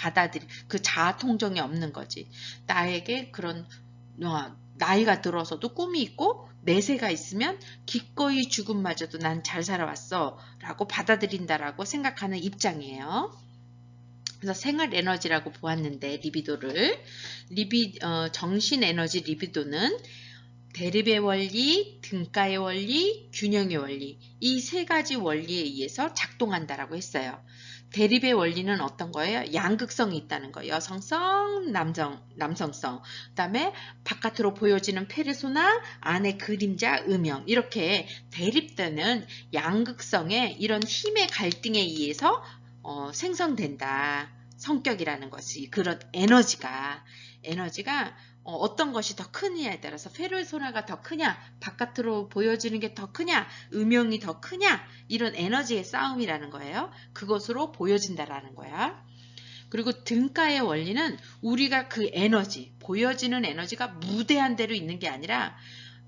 그 자아 통정이 없는 거지. 나에게 그런 나이가 들어서도 꿈이 있고 내세가 있으면 기꺼이 죽음마저도 난 잘 살아왔어 라고 받아들인다라고 생각하는 입장이에요. 그래서 생활 에너지라고 보았는데, 리비도를 정신 에너지 리비도는 대립의 원리, 등가의 원리, 균형의 원리, 이 세 가지 원리에 의해서 작동한다라고 했어요. 대립의 원리는 어떤 거예요? 양극성이 있다는 거예요. 여성성, 남성성. 그 다음에 바깥으로 보여지는 페르소나, 안에 그림자, 음영. 이렇게 대립되는 양극성의 이런 힘의 갈등에 의해서 생성된다. 성격이라는 것이, 그런 에너지가 어떤 것이 더 크냐에 따라서, 페르소나가 더 크냐, 바깥으로 보여지는 게 더 크냐, 음영이 더 크냐, 이런 에너지의 싸움이라는 거예요. 그것으로 보여진다라는 거야. 그리고 등가의 원리는 우리가 그 에너지, 보여지는 에너지가 무대한 대로 있는 게 아니라,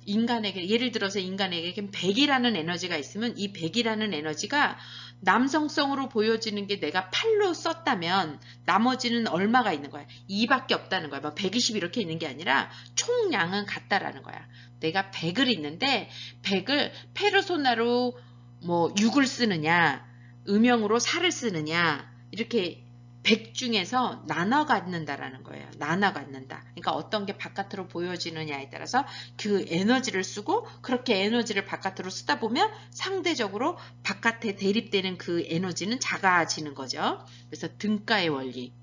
인간에게, 예를 들어서 인간에게 100이라는 에너지가 있으면 이 100이라는 에너지가 남성성으로 보여지는 게 내가 8로 썼다면 나머지는 얼마가 있는 거야? 2밖에 없다는 거야. 뭐 120 이렇게 있는 게 아니라 총량은 같다라는 거야. 내가 100을 있는데 100을 페르소나로 뭐 6을 쓰느냐, 음영으로 4를 쓰느냐, 이렇게 100 중에서 나눠 갖는다라는 거예요. 나눠 갖는다. 그러니까 어떤 게 바깥으로 보여지느냐에 따라서 그 에너지를 쓰고, 그렇게 에너지를 바깥으로 쓰다 보면 상대적으로 바깥에 대립되는 그 에너지는 작아지는 거죠. 그래서 등가의 원리.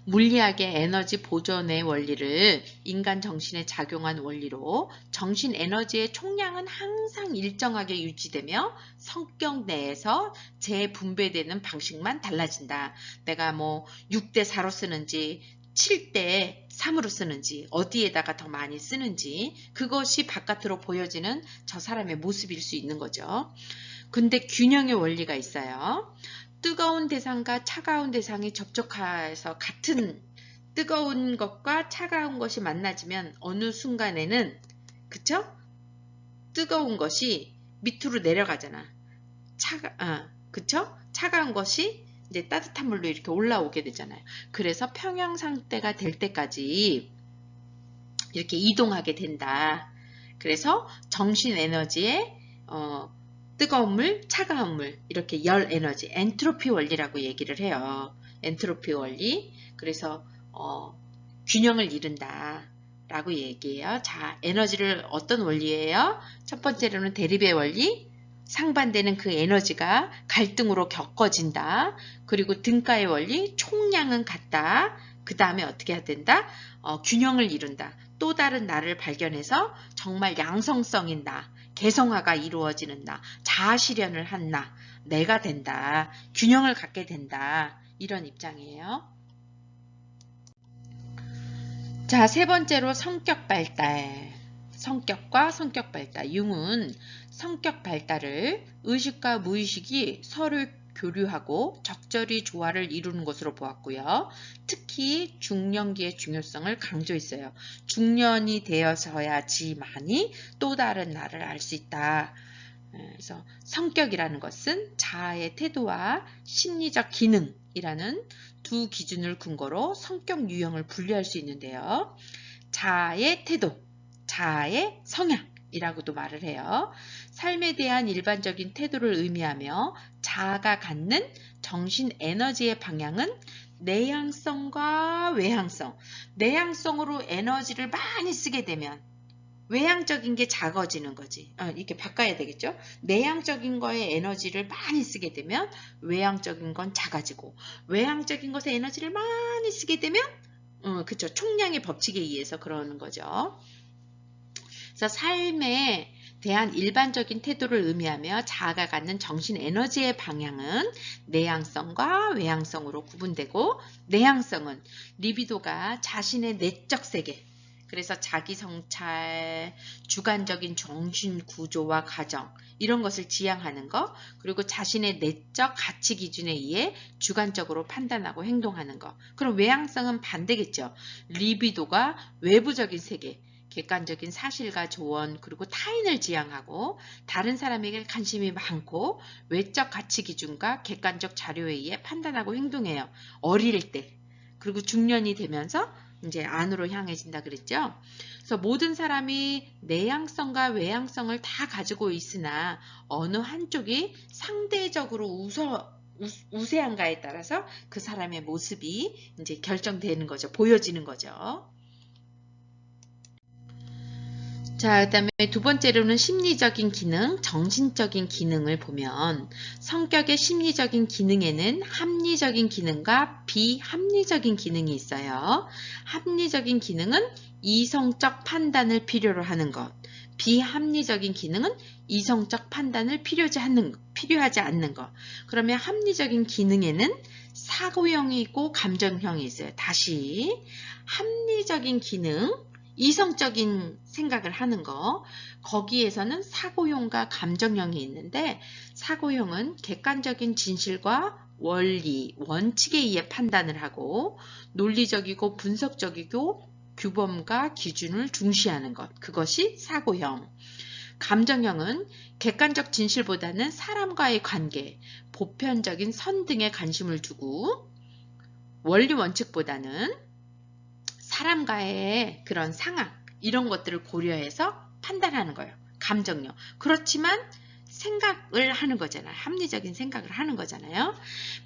물리학의 에너지 보존의 원리를 인간 정신에 작용한 원리로, 정신 에너지의 총량은 항상 일정하게 유지되며 성격 내에서 재분배되는 방식만 달라진다. 내가 뭐 6대 4로 쓰는지 7대 3으로 쓰는지, 어디에다가 더 많이 쓰는지, 그것이 바깥으로 보여지는 저 사람의 모습일 수 있는 거죠. 근데 균형의 원리가 있어요. 뜨거운 대상과 차가운 대상이 접촉해서 같은 뜨거운 것과 차가운 것이 만나지면 어느 순간에는, 그쵸? 뜨거운 것이 밑으로 내려가잖아. 그쵸? 차가운 것이 이제 따뜻한 물로 이렇게 올라오게 되잖아요. 그래서 평형 상태가 될 때까지 이렇게 이동하게 된다. 그래서 정신 에너지에 뜨거운 물, 차가운 물, 이렇게 열 에너지, 엔트로피 원리라고 얘기를 해요. 엔트로피 원리. 그래서 균형을 이룬다 라고 얘기해요. 자, 에너지를 어떤 원리예요? 첫 번째로는 대립의 원리, 상반되는 그 에너지가 갈등으로 겪어진다. 그리고 등가의 원리, 총량은 같다. 그 다음에 어떻게 해야 된다? 균형을 이룬다. 또 다른 나를 발견해서 정말 양성성인 나, 개성화가 이루어지는 나, 자아실현을 한 나, 내가 된다, 균형을 갖게 된다, 이런 입장이에요. 자, 세 번째로 성격 발달. 성격과 성격 발달. 융은 성격 발달을 의식과 무의식이 서로 교류하고 적절히 조화를 이루는 것으로 보았고요. 특히 중년기의 중요성을 강조했어요. 중년이 되어서야지만이 또 다른 나를 알 수 있다. 그래서 성격이라는 것은 자아의 태도와 심리적 기능, 성향이라는 두 기준을 근거로 성격 유형을 분류할 수 있는데요. 자아의 태도, 자아의 성향이라고도 말을 해요. 삶에 대한 일반적인 태도를 의미하며 자아가 갖는 정신 에너지의 방향은 내향성과 외향성. 내향성으로 에너지를 많이 쓰게 되면 외향적인 게 작아지는 거지. 이렇게 바꿔야 되겠죠? 내향적인 거에 에너지를 많이 쓰게 되면 외향적인 건 작아지고, 외향적인 것에 에너지를 많이 쓰게 되면 그쵸. 총량의 법칙에 의해서 그러는 거죠. 그래서 삶에 대한 일반적인 태도를 의미하며 자아가 갖는 정신 에너지의 방향은 내향성과 외향성으로 구분되고, 내향성은 리비도가 자신의 내적 세계, 그래서 자기 성찰, 주관적인 정신 구조와 가정, 이런 것을 지향하는 것, 그리고 자신의 내적 가치 기준에 의해 주관적으로 판단하고 행동하는 것. 그럼 외향성은 반대겠죠. 리비도가 외부적인 세계, 객관적인 사실과 조언, 그리고 타인을 지향하고 다른 사람에게 관심이 많고 외적 가치 기준과 객관적 자료에 의해 판단하고 행동해요. 어릴 때. 그리고 중년이 되면서 이제 안으로 향해진다 그랬죠. 그래서 모든 사람이 내향성과 외향성을 다 가지고 있으나 어느 한쪽이 상대적으로 우세한가에 따라서 그 사람의 모습이 이제 결정되는 거죠. 보여지는 거죠. 자, 그 다음에 두 번째로는 심리적인 기능, 정신적인 기능을 보면 성격의 심리적인 기능에는 합리적인 기능과 비합리적인 기능이 있어요. 합리적인 기능은 이성적 판단을 필요로 하는 것, 비합리적인 기능은 이성적 판단을 필요하지 않는 것. 그러면 합리적인 기능에는 사고형이 있고 감정형이 있어요. 다시 합리적인 기능, 이성적인 생각을 하는 거, 거기에서는 사고형과 감정형이 있는데 사고형은 객관적인 진실과 원리, 원칙에 의해 판단을 하고 논리적이고 분석적이고 규범과 기준을 중시하는 것, 그것이 사고형. 감정형은 객관적 진실보다는 사람과의 관계, 보편적인 선 등에 관심을 두고 원리 원칙보다는 사람과의 그런 상황, 이런 것들을 고려해서 판단하는 거예요. 감정력. 그렇지만 생각을 하는 거잖아요. 합리적인 생각을 하는 거잖아요.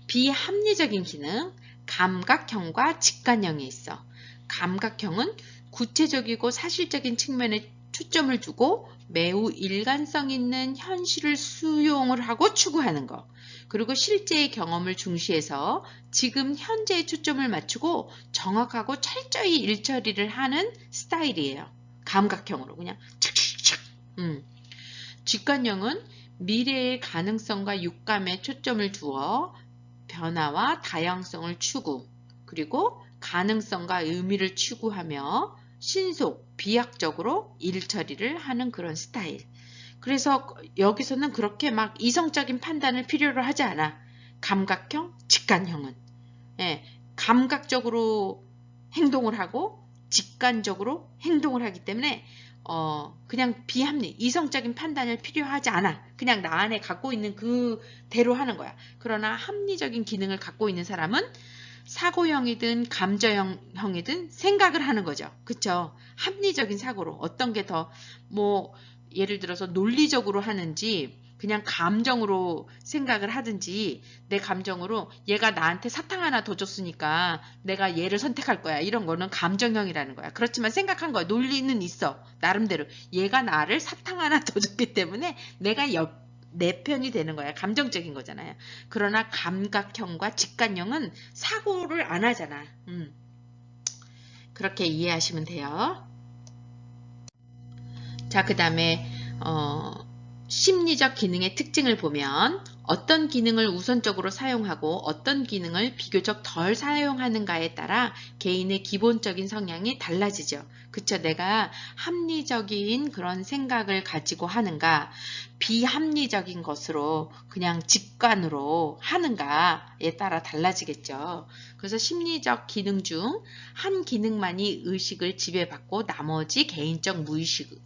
비합리적인 기능, 감각형과 직관형이 있어. 감각형은 구체적이고 사실적인 측면에 초점을 두고 매우 일관성 있는 현실을 수용을 하고 추구하는 것. 그리고 실제의 경험을 중시해서 지금 현재에 초점을 맞추고 정확하고 철저히 일처리를 하는 스타일이에요. 감각형으로 그냥 착착착. 직관형은 미래의 가능성과 육감에 초점을 두어 변화와 다양성을 추구, 그리고 가능성과 의미를 추구하며 신속, 비약적으로 일처리를 하는 그런 스타일. 그래서 여기서는 그렇게 막 이성적인 판단을 필요로 하지 않아. 감각형, 직관형은. 예, 감각적으로 행동을 하고 직관적으로 행동을 하기 때문에 그냥 비합리, 이성적인 판단을 필요하지 않아. 그냥 나 안에 갖고 있는 그대로 하는 거야. 그러나 합리적인 기능을 갖고 있는 사람은 사고형이든 감정형이든 생각을 하는 거죠. 그쵸? 합리적인 사고로 어떤 게 더 예를 들어서 논리적으로 하는지 그냥 감정으로 생각을 하든지 내 감정으로 얘가 나한테 사탕 하나 더 줬으니까 내가 얘를 선택할 거야. 이런 거는 감정형이라는 거야. 그렇지만 생각한 거야. 논리는 있어. 나름대로. 얘가 나를 사탕 하나 더 줬기 때문에 내가 내 편이 되는 거야. 감정적인 거잖아요. 그러나 감각형과 직관형은 사고를 안 하잖아. 그렇게 이해하시면 돼요. 자, 그 다음에 심리적 기능의 특징을 보면 어떤 기능을 우선적으로 사용하고 어떤 기능을 비교적 덜 사용하는가에 따라 개인의 기본적인 성향이 달라지죠. 그쵸? 내가 합리적인 그런 생각을 가지고 하는가, 비합리적인 것으로 그냥 직관으로 하는가에 따라 달라지겠죠. 그래서 심리적 기능 중 한 기능만이 의식을 지배받고 나머지 개인적 무의식이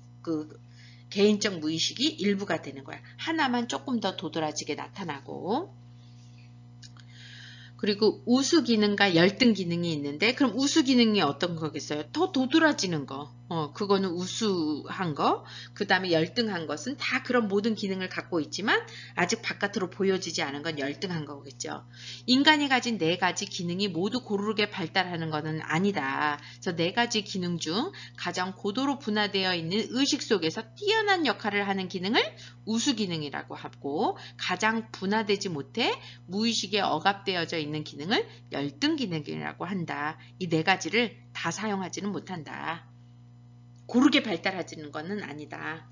일부가 되는 거야. 하나만 조금 더 도드라지게 나타나고. 그리고 우수 기능과 열등 기능이 있는데 그럼 우수 기능이 어떤 거겠어요? 더 도드라지는 거. 그거는 우수한 거. 그 다음에 열등한 것은 다 그런 모든 기능을 갖고 있지만 아직 바깥으로 보여지지 않은 건 열등한 거겠죠. 인간이 가진 네 가지 기능이 모두 고르게 발달하는 것은 아니다. 그래서 네 가지 기능 중 가장 고도로 분화되어 있는 의식 속에서 뛰어난 역할을 하는 기능을 우수 기능이라고 하고 가장 분화되지 못해 무의식에 억압되어져 있는 기능을 열등 기능이라고 한다. 이 네 가지를 다 사용하지는 못한다. 고르게 발달하지는 것은 아니다.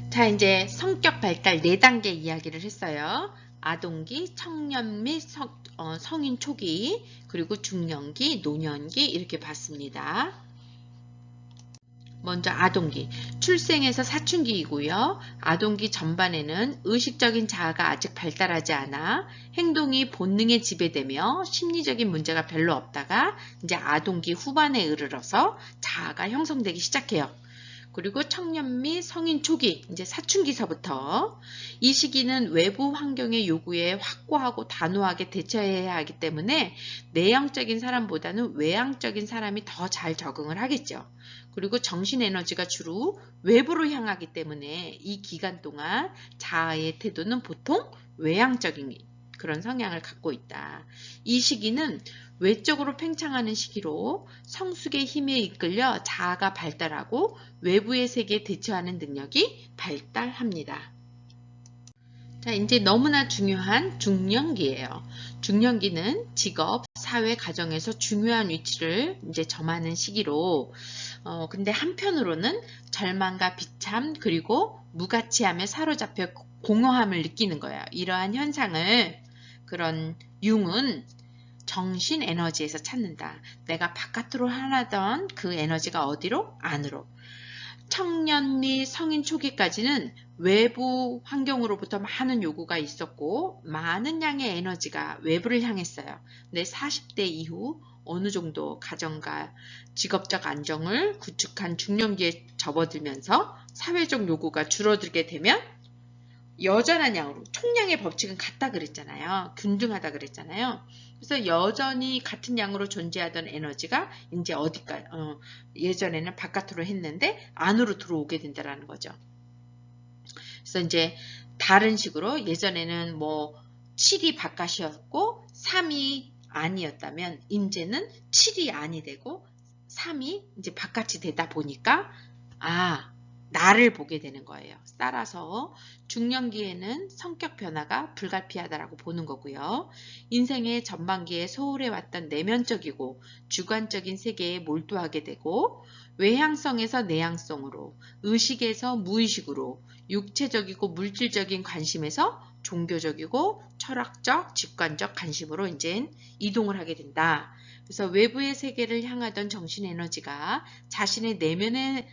자, 이제 성격 발달 4단계 이야기를 했어요. 아동기, 청년 및 성인 초기, 그리고 중년기, 노년기 이렇게 봤습니다. 먼저 아동기, 출생에서 사춘기이고요. 아동기 전반에는 의식적인 자아가 아직 발달하지 않아 행동이 본능에 지배되며 심리적인 문제가 별로 없다가 이제 아동기 후반에 이르러서 자아가 형성되기 시작해요. 그리고 청년 및 성인 초기, 이제 사춘기서부터 이 시기는 외부 환경의 요구에 확고하고 단호하게 대처해야 하기 때문에 내향적인 사람보다는 외향적인 사람이 더 잘 적응을 하겠죠. 그리고 정신 에너지가 주로 외부로 향하기 때문에 이 기간 동안 자아의 태도는 보통 외향적인 그런 성향을 갖고 있다. 이 시기는 외적으로 팽창하는 시기로 성숙의 힘에 이끌려 자아가 발달하고 외부의 세계에 대처하는 능력이 발달합니다. 자, 이제 너무나 중요한 중년기예요. 중년기는 직업, 사회, 가정에서 중요한 위치를 이제 점하는 시기로 근데 한편으로는 절망과 비참 그리고 무가치함에 사로잡혀 공허함을 느끼는 거예요. 이러한 현상을 그런 융은 정신 에너지에서 찾는다. 내가 바깥으로 하나던 그 에너지가 어디로? 안으로. 청년 및 성인 초기까지는 외부 환경으로부터 많은 요구가 있었고 많은 양의 에너지가 외부를 향했어요. 근데 40대 이후 어느 정도 가정과 직업적 안정을 구축한 중년기에 접어들면서 사회적 요구가 줄어들게 되면 여전한 양으로 총량의 법칙은 같다 그랬잖아요. 균등하다 그랬잖아요. 그래서 여전히 같은 양으로 존재하던 에너지가 이제 예전에는 바깥으로 했는데 안으로 들어오게 된다는 거죠. 그래서 이제 다른 식으로 예전에는 뭐 7이 바깥이었고 3이 안이었다면 이제는 7이 안이 되고 3이 이제 바깥이 되다 보니까 나를 보게 되는 거예요. 따라서 중년기에는 성격 변화가 불가피하다라고 보는 거고요. 인생의 전반기에 소홀해왔던 내면적이고 주관적인 세계에 몰두하게 되고 외향성에서 내향성으로, 의식에서 무의식으로, 육체적이고 물질적인 관심에서 종교적이고 철학적, 직관적 관심으로 이제 이동을 하게 된다. 그래서 외부의 세계를 향하던 정신 에너지가 자신의 내면에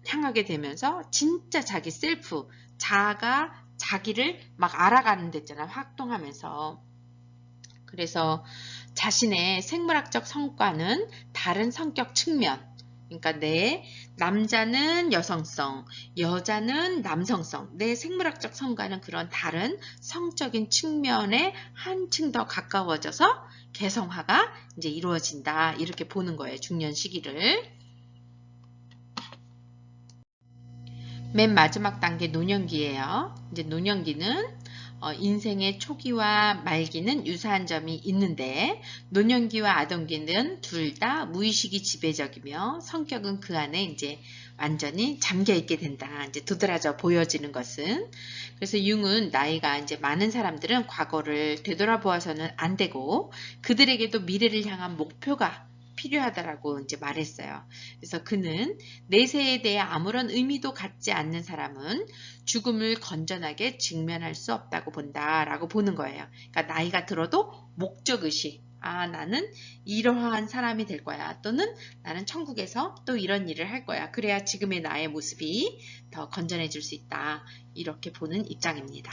향하게 되면서 진짜 자기 셀프, 자아가 자기를 막 알아가는 데 있잖아, 활동하면서. 그래서 자신의 생물학적 성과는 다른 성격 측면, 그러니까 내 남자는 여성성, 여자는 남성성, 내 생물학적 성과는 그런 다른 성적인 측면에 한층 더 가까워져서 개성화가 이제 이루어진다. 이렇게 보는 거예요. 중년 시기를. 맨 마지막 단계 노년기예요. 이제 노년기는 인생의 초기와 말기는 유사한 점이 있는데 노년기와 아동기는 둘 다 무의식이 지배적이며 성격은 그 안에 이제 완전히 잠겨 있게 된다. 이제 도드라져 보여지는 것은. 그래서 융은 나이가 이제 많은 사람들은 과거를 되돌아보아서는 안 되고 그들에게도 미래를 향한 목표가 필요하다라고 이제 말했어요. 그래서 그는 내세에 대해 아무런 의미도 갖지 않는 사람은 죽음을 건전하게 직면할 수 없다고 본다라고 보는 거예요. 그러니까 나이가 들어도 목적의식, 나는 이러한 사람이 될 거야. 또는 나는 천국에서 또 이런 일을 할 거야. 그래야 지금의 나의 모습이 더 건전해질 수 있다. 이렇게 보는 입장입니다.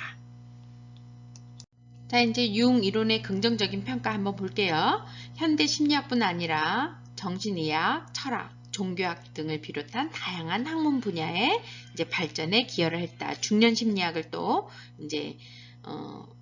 자, 이제 융 이론의 긍정적인 평가 한번 볼게요. 현대 심리학뿐 아니라 정신의학, 철학, 종교학 등을 비롯한 다양한 학문 분야의 이제 발전에 기여를 했다. 중년 심리학을 또 이제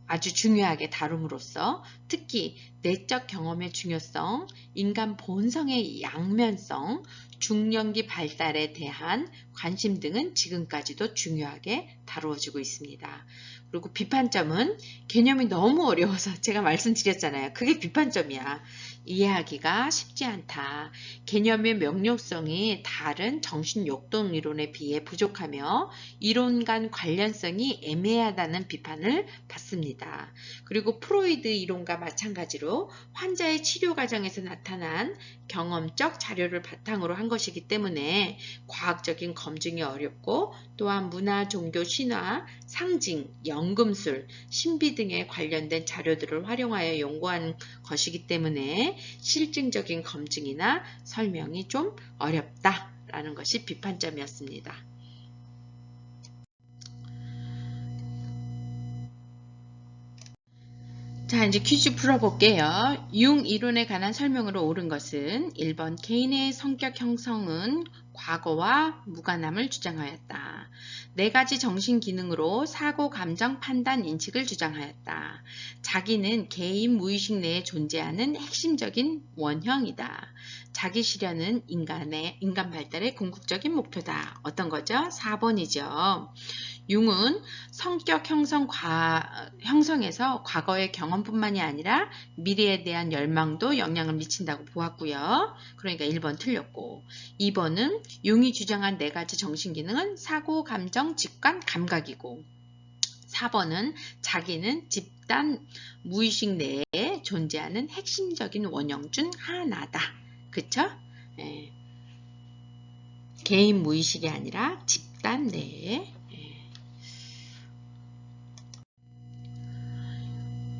아주 중요하게 다룸으로써 특히 내적 경험의 중요성, 인간 본성의 양면성, 중년기 발달에 대한 관심 등은 지금까지도 중요하게 다루어지고 있습니다. 그리고 비판점은 개념이 너무 어려워서 제가 말씀드렸잖아요. 그게 비판점이야. 이해하기가 쉽지 않다. 개념의 명료성이 다른 정신욕동 이론에 비해 부족하며 이론 간 관련성이 애매하다는 비판을 받습니다. 그리고 프로이드 이론과 마찬가지로 환자의 치료 과정에서 나타난 경험적 자료를 바탕으로 한 것이기 때문에 과학적인 검증이 어렵고 또한 문화, 종교, 신화, 상징, 연금술, 신비 등에 관련된 자료들을 활용하여 연구한 것이기 때문에 실증적인 검증이나 설명이 좀 어렵다라는 것이 비판점이었습니다. 자, 이제 퀴즈 풀어볼게요. 융 이론에 관한 설명으로 옳은 것은 1번 개인의 성격 형성은 과거와 무관함을 주장하였다. 4가지 정신 기능으로 사고, 감정, 판단, 인식을 주장하였다. 자기는 개인 무의식 내에 존재하는 핵심적인 원형이다. 자기 실현은 인간 발달의 궁극적인 목표다. 어떤 거죠? 4번이죠. 융은 성격 형성에서 과거의 경험뿐만이 아니라 미래에 대한 열망도 영향을 미친다고 보았고요. 그러니까 1번 틀렸고 2번은 융이 주장한 4가지 정신기능은 사고, 감정, 직관, 감각이고 4번은 자기는 집단 무의식 내에 존재하는 핵심적인 원형 중 하나다. 그쵸? 예. 개인 무의식이 아니라 집단 내에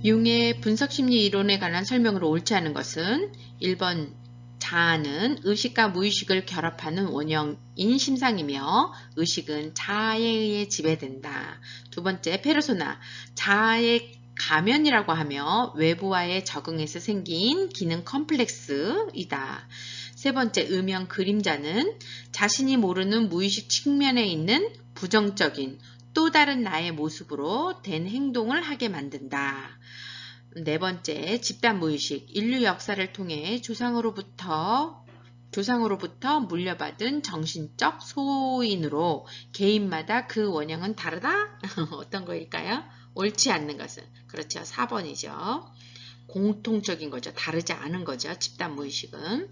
융의 분석심리 이론에 관한 설명으로 옳지 않은 것은 1번 자아는 의식과 무의식을 결합하는 원형인 심상이며 의식은 자아에 의해 지배된다. 2번째 페르소나 자아의 가면이라고 하며 외부와의 적응에서 생긴 기능 컴플렉스이다. 3번째 음영 그림자는 자신이 모르는 무의식 측면에 있는 부정적인 또 다른 나의 모습으로 된 행동을 하게 만든다. 4번째, 집단 무의식, 인류 역사를 통해 조상으로부터 물려받은 정신적 소인으로 개인마다 그 원형은 다르다? 어떤 거일까요? 옳지 않는 것은. 그렇죠. 4번이죠. 공통적인 거죠. 다르지 않은 거죠. 집단 무의식은.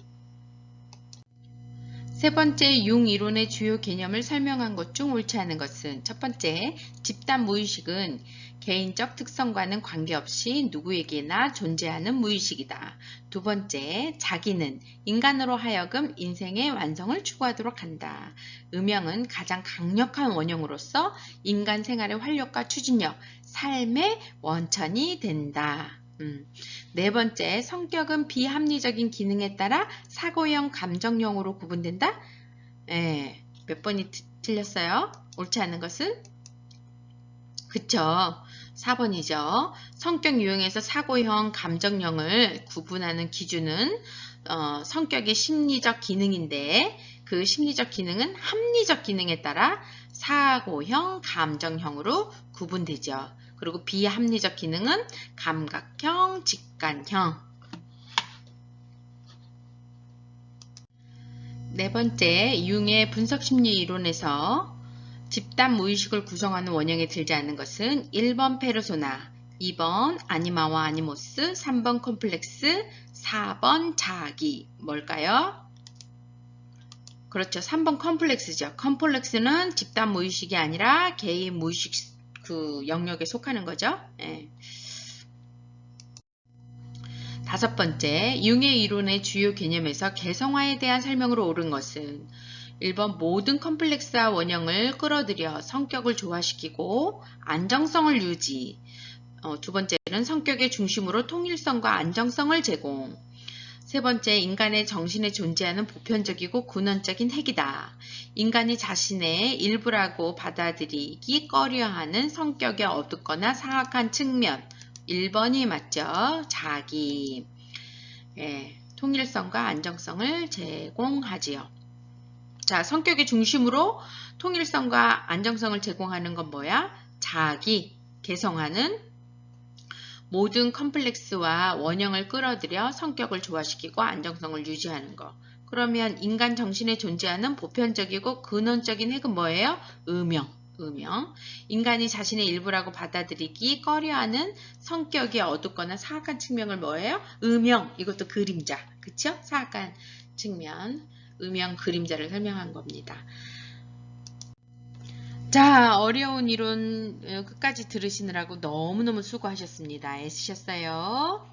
3번째, 융 이론의 주요 개념을 설명한 것 중 옳지 않은 것은 첫 번째, 집단 무의식은 개인적 특성과는 관계없이 누구에게나 존재하는 무의식이다. 2번째, 자기는 인간으로 하여금 인생의 완성을 추구하도록 한다. 음영은 가장 강력한 원형으로서 인간 생활의 활력과 추진력, 삶의 원천이 된다. 4번째, 성격은 비합리적인 기능에 따라 사고형, 감정형으로 구분된다? 네, 몇 번이 틀렸어요? 옳지 않은 것은? 그쵸. 4번이죠. 성격 유형에서 사고형, 감정형을 구분하는 기준은 성격의 심리적 기능인데 그 심리적 기능은 합리적 기능에 따라 사고형, 감정형으로 구분되죠. 그리고 비합리적 기능은 감각형, 직관형. 4번째, 융의 분석심리 이론에서 집단 무의식을 구성하는 원형에 들지 않는 것은 1번 페르소나, 2번 아니마와 아니모스, 3번 콤플렉스, 4번 자기. 뭘까요? 그렇죠. 3번 컴플렉스죠. 컴플렉스는 집단 무의식이 아니라 개인 무의식 그 영역에 속하는 거죠. 예. 5번째, 융의 이론의 주요 개념에서 개성화에 대한 설명으로 옳은 것은 1번 모든 컴플렉스와 원형을 끌어들여 성격을 조화시키고 안정성을 유지. 2번째는 성격의 중심으로 통일성과 안정성을 제공. 3번째, 인간의 정신에 존재하는 보편적이고 근원적인 핵이다. 인간이 자신의 일부라고 받아들이기 꺼려하는 성격의 어둡거나 사악한 측면. 1번이 맞죠? 자기. 예, 통일성과 안정성을 제공하지요. 자, 성격의 중심으로 통일성과 안정성을 제공하는 건 뭐야? 자기. 개성하는 모든 컴플렉스와 원형을 끌어들여 성격을 조화시키고 안정성을 유지하는 거. 그러면 인간 정신에 존재하는 보편적이고 근원적인 핵은 뭐예요? 음영. 인간이 자신의 일부라고 받아들이기 꺼려하는 성격이 어둡거나 사악한 측면을 뭐예요? 음영. 이것도 그림자. 그쵸? 사악한 측면. 음영 그림자를 설명한 겁니다. 자, 어려운 이론 끝까지 들으시느라고 너무너무 수고하셨습니다. 애쓰셨어요.